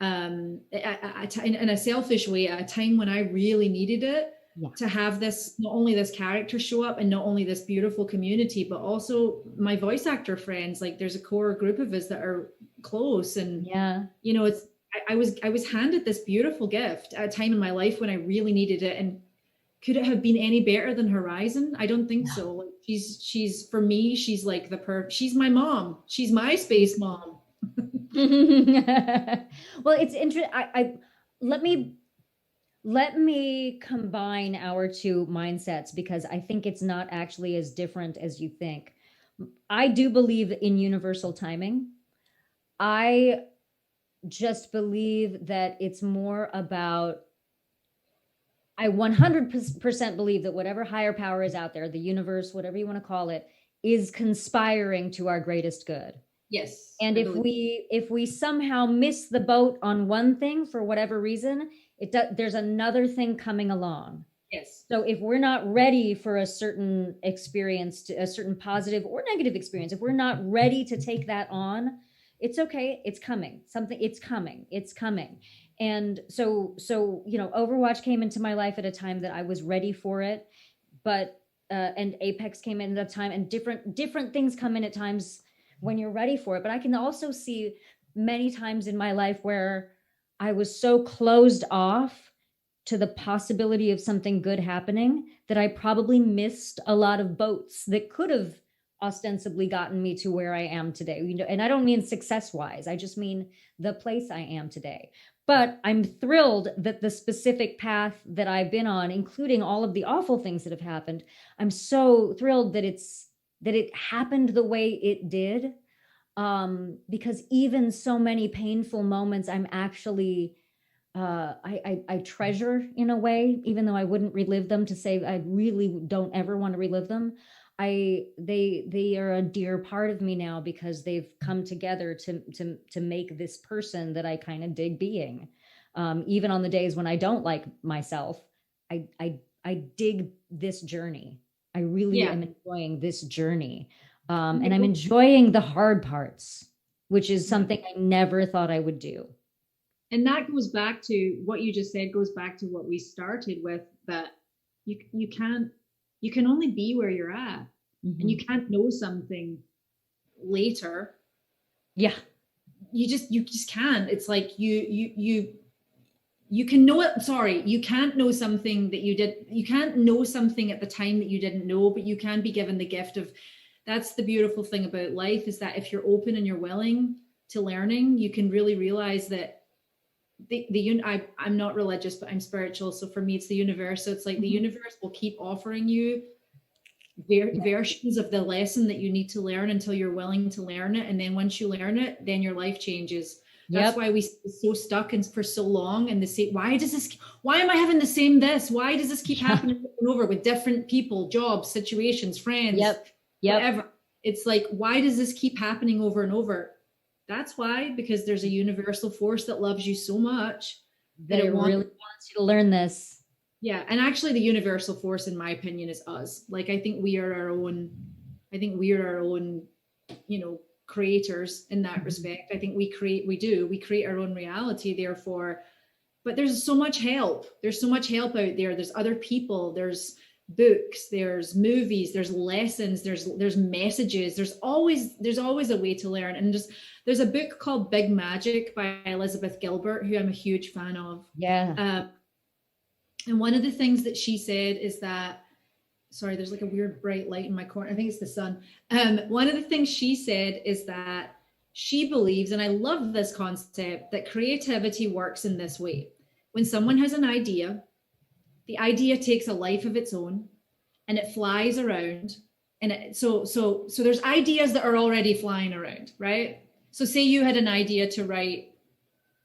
in a selfish way, at a time when I really needed it, to have this, not only this character show up and not only this beautiful community, but also my voice actor friends. Like there's a core group of us that are close, and I was handed this beautiful gift at a time in my life when I really needed it. And could it have been any better than Horizon? I don't think so. Like she's for me, she's like she's my mom. She's my space mom. Well, it's interesting. Let me combine our two mindsets, because I think it's not actually as different as you think. I do believe in universal timing. I just believe that it's more about, I 100% believe that whatever higher power is out there, the universe, whatever you want to call it, is conspiring to our greatest good. Yes. And if we somehow miss the boat on one thing for whatever reason, there's another thing coming along. Yes. So if we're not ready for a certain experience, a certain positive or negative experience, if we're not ready to take that on, it's okay. It's coming. It's coming. And so, Overwatch came into my life at a time that I was ready for it, but, and Apex came in at a time, and different things come in at times when you're ready for it. But I can also see many times in my life where I was so closed off to the possibility of something good happening that I probably missed a lot of boats that could have ostensibly gotten me to where I am today. And I don't mean success-wise. I just mean the place I am today. But I'm thrilled that the specific path that I've been on, including all of the awful things that have happened, I'm so thrilled that it happened the way it did. Because even so many painful moments, I'm actually, I treasure in a way, even though I wouldn't relive them, to say I really don't ever want to relive them. They are a dear part of me now, because they've come together to make this person that I kind of dig being. Even on the days when I don't like myself, I dig this journey. I really am enjoying this journey. And I'm enjoying the hard parts, which is something I never thought I would do. And that goes back to what you just said, goes back to what we started with, that you can only be where you're at, and you can't know something later. Yeah. You just can't. It's like you can know it. Sorry, you can't know something that you can't know something at the time that you didn't know, but you can be given the gift of. That's the beautiful thing about life, is that if you're open and you're willing to learning, you can really realize that I'm not religious, but I'm spiritual. So for me, it's the universe. So it's like the universe will keep offering you versions of the lesson that you need to learn until you're willing to learn it. And then once you learn it, then your life changes. That's why we stay so stuck and for so long. And why am I having the same this? Why does this keep happening over and over with different people, jobs, situations, friends? Whatever. It's like, why does this keep happening over and over? That's why, because there's a universal force that loves you so much that it really wants you to learn this. Yeah. And actually the universal force, in my opinion, is us. Like, I think we are our own, creators in that respect. I think we create our own reality, therefore, but there's so much help. There's so much help out there. There's other people. There's books, there's movies, there's lessons, there's messages, there's always a way to learn. And just there's a book called Big Magic by Elizabeth Gilbert, who I'm a huge fan of. Yeah. And one of the things that she said is that, sorry, there's like a weird bright light in my corner. I think it's the sun. One of the things she said is that she believes, and I love this concept, that creativity works in this way. When someone has an idea, the idea takes a life of its own and it flies around. And so there's ideas that are already flying around, right? So say you had an idea to write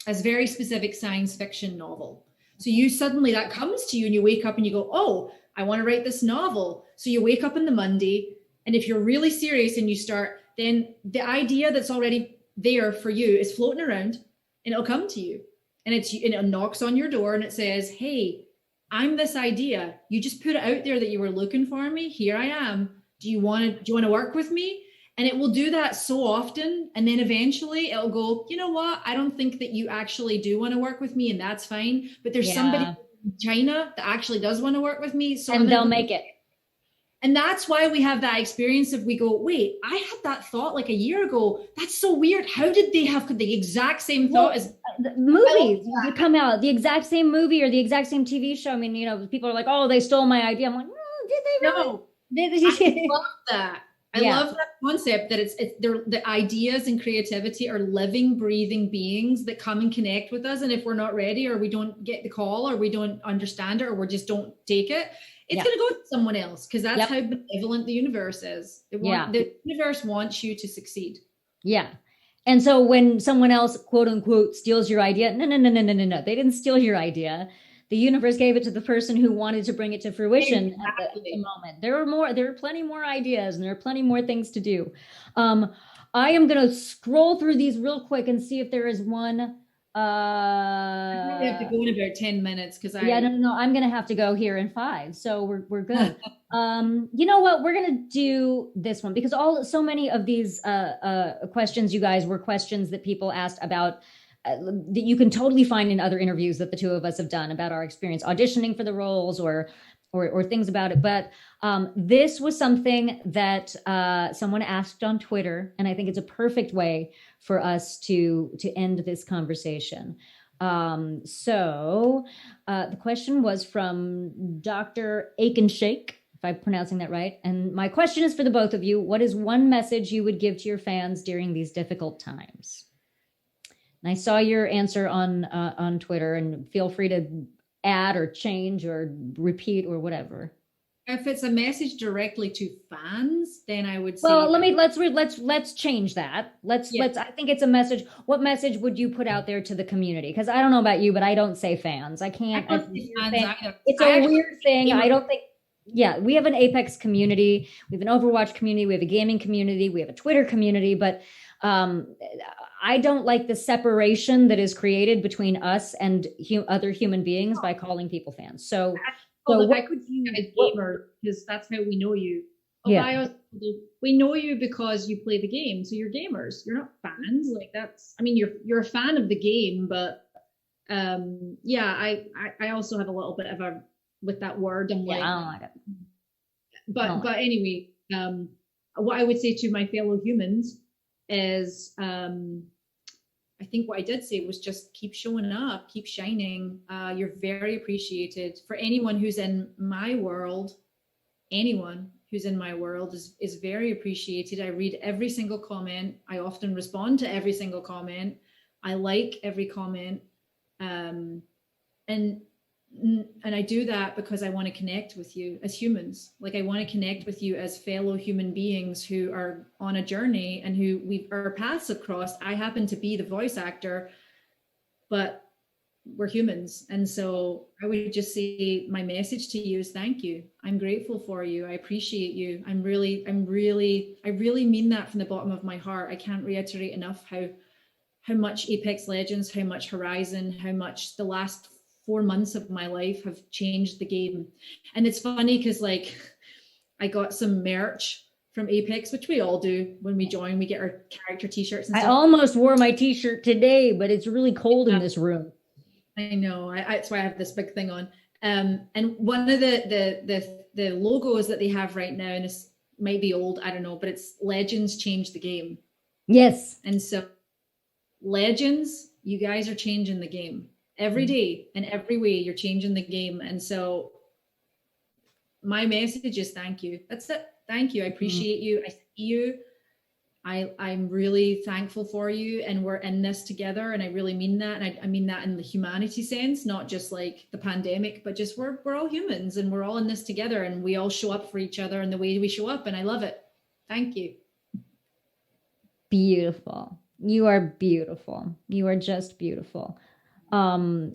a very specific science fiction novel. So you suddenly, that comes to you and you wake up and you go, oh, I want to write this novel. So you wake up on the Monday, and if you're really serious and you start, then the idea that's already there for you is floating around and it'll come to you. And it knocks on your door and it says, hey, I'm this idea. You just put it out there that you were looking for me. Here I am. Do you want to work with me? And it will do that so often. And then eventually it'll go, you know what? I don't think that you actually do want to work with me, and that's fine. But there's somebody in China that actually does want to work with me. So and they'll make it. And that's why we have that experience of, we go, wait, I had that thought like a year ago. That's so weird. How did they have the exact same thought as movies that come out, the exact same movie or the exact same TV show? I mean, you know, people are like, oh, they stole my idea. I'm like, did they really? No. I love that. I love that concept, that it's the ideas and creativity are living, breathing beings that come and connect with us. And if we're not ready, or we don't get the call, or we don't understand it, or we just don't take it, it's going to go to someone else, because that's how benevolent the universe is. The universe wants you to succeed. Yeah. And so when someone else, quote unquote, steals your idea, no. They didn't steal your idea. The universe gave it to the person who wanted to bring it to fruition at the moment. There are plenty more ideas, and there are plenty more things to do. I am going to scroll through these real quick and see if there is one. I probably have to go in about 10 minutes because no, I'm going to have to go here in 5. So we're good. You know what? We're going to do this one because so many of these questions, you guys, were questions that people asked about that you can totally find in other interviews that the two of us have done about our experience auditioning for the roles or things about it. But this was something that someone asked on Twitter, and I think it's a perfect way for us to end this conversation. So the question was from Dr. Aikenshake, if I'm pronouncing that right. And my question is for the both of you. What is one message you would give to your fans during these difficult times? And I saw your answer on Twitter, and feel free to add or change or repeat or whatever. If it's a message directly to fans, then I would say. Well, let's change that. Let's I think it's a message. What message would you put out there to the community? Because I don't know about you, but I don't say fans. I can't. It's a weird thing. I don't think. Yeah, we have an Apex community. We have an Overwatch community. We have a gaming community. We have a Twitter community, but I don't like the separation that is created between us and other human beings by calling people fans. So I could see you as gamer, because that's how we know you. We know you because you play the game, so you're gamers. You're not fans. Like you're a fan of the game, but I also have a little bit of a with that word. I'm like, I don't like it. But anyway, what I would say to my fellow humans is, I think what I did say was just keep showing up, keep shining. You're very appreciated. For anyone who's in my world, is very appreciated. I read every single comment. I often respond to every single comment. I like every comment. And I do that because I want to connect with you as humans. Like, I want to connect with you as fellow human beings who are on a journey and who our paths have crossed. I happen to be the voice actor, but we're humans. And so I would just say my message to you is thank you. I'm grateful for you. I appreciate you. I really mean that from the bottom of my heart. I can't reiterate enough how much Apex Legends, how much Horizon, how much the last 4 months of my life have changed the game. And it's funny because I got some merch from Apex, which we all do when we join. We get our character t-shirts and stuff. I almost wore my t-shirt today, but it's really cold in this room. I know. That's why I have this big thing on. And one of the logos that they have right now, and this might be old, I don't know, but it's Legends Change the Game. Yes. And so Legends, you guys are changing the game every day, and every way you're changing the game. And so my message is thank you. That's it. Thank you. I appreciate you. I see you. I'm really thankful for you, and we're in this together. And I really mean that. And I mean that in the humanity sense, not just like the pandemic, but just we're all humans and we're all in this together, and we all show up for each other in the way we show up. And I love it. Thank you. Beautiful. You are beautiful. You are just beautiful. I'm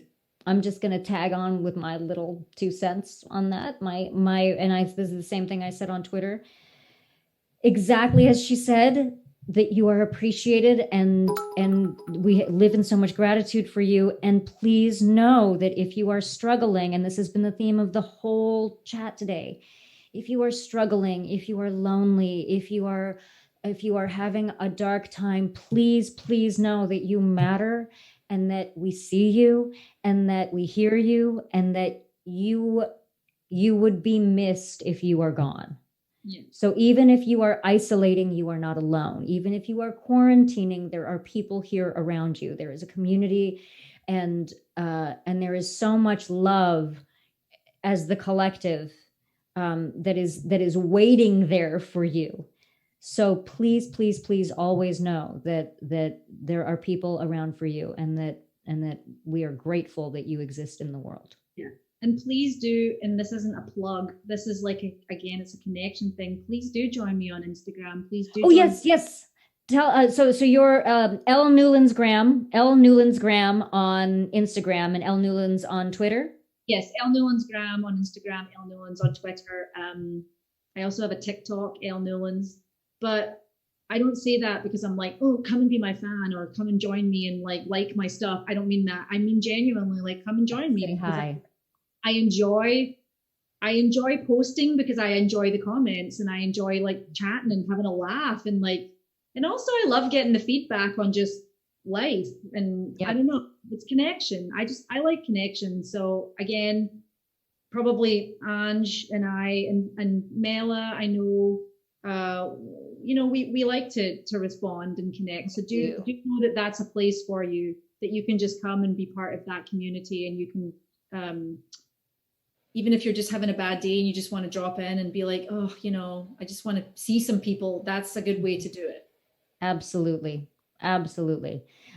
just going to tag on with my little 2 cents on that. This is the same thing I said on Twitter. Exactly as she said, that you are appreciated, and we live in so much gratitude for you. And please know that if you are struggling, and this has been the theme of the whole chat today, if you are struggling, if you are lonely, if you are having a dark time, please know that you matter, and that we see you, and that we hear you, and that you would be missed if you are gone. Yeah. So even if you are isolating, you are not alone. Even if you are quarantining, there are people here around you. There is a community, and there is so much love as the collective that is waiting there for you. So please always know that there are people around for you, and that we are grateful that you exist in the world. Yeah. And please do, and this isn't a plug, this is like, again, it's a connection thing. Please do join me on Instagram. Please do. Oh, yes. Tell so you're Elle Newlands Graham on Instagram, and Elle Newlands on Twitter. Yes, Elle Newlands Graham on Instagram, Elle Newlands on Twitter. I also have a TikTok, Elle Newlands, but I don't say that because I'm like, oh, come and be my fan, or come and join me and like my stuff. I don't mean that. I mean genuinely, like, come and join me. Say hi. I enjoy posting because I enjoy the comments, and I enjoy like chatting and having a laugh, and also I love getting the feedback on just life. And I don't know, it's connection. I like connection. So again, probably Anj and I and Mela, I know, we like to respond and connect. So do know that that's a place for you, that you can just come and be part of that community, and you can, even if you're just having a bad day and you just want to drop in and be like, oh, I just want to see some people, that's a good way to do it. Absolutely.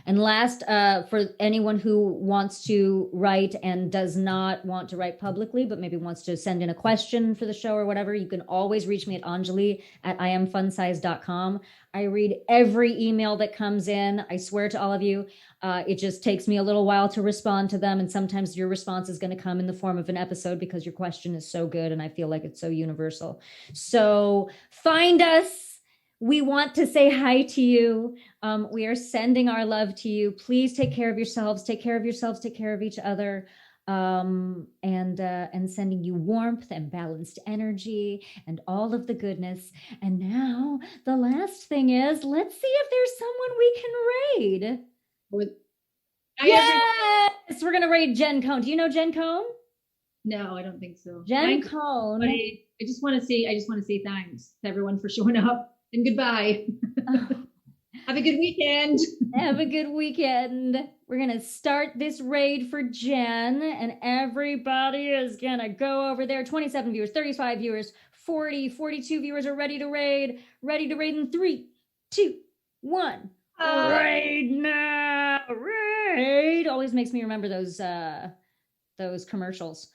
And last, for anyone who wants to write and does not want to write publicly, but maybe wants to send in a question for the show or whatever, you can always reach me at Anjali at iamfunsize.com. I read every email that comes in. I swear to all of you. It just takes me a little while to respond to them. And sometimes your response is going to come in the form of an episode, because your question is so good and I feel like it's so universal. So find us. We want to say hi to you. We are sending our love to you. Please take care of yourselves. Take care of each other. And sending you warmth and balanced energy and all of the goodness. And now the last thing is, let's see if there's someone we can raid. Yes, we're gonna raid Jen Cohn. Do you know Jen Cohn? No, I don't think so. Jen Cohn. I just want to say thanks to everyone for showing up, and goodbye. Have a good weekend. Have a good weekend. We're going to start this raid for Jen, and everybody is going to go over there. 27 viewers, 35 viewers, 40, 42 viewers are ready to raid. Ready to raid in 3, 2, 1. Raid now. Raid. Always makes me remember those commercials.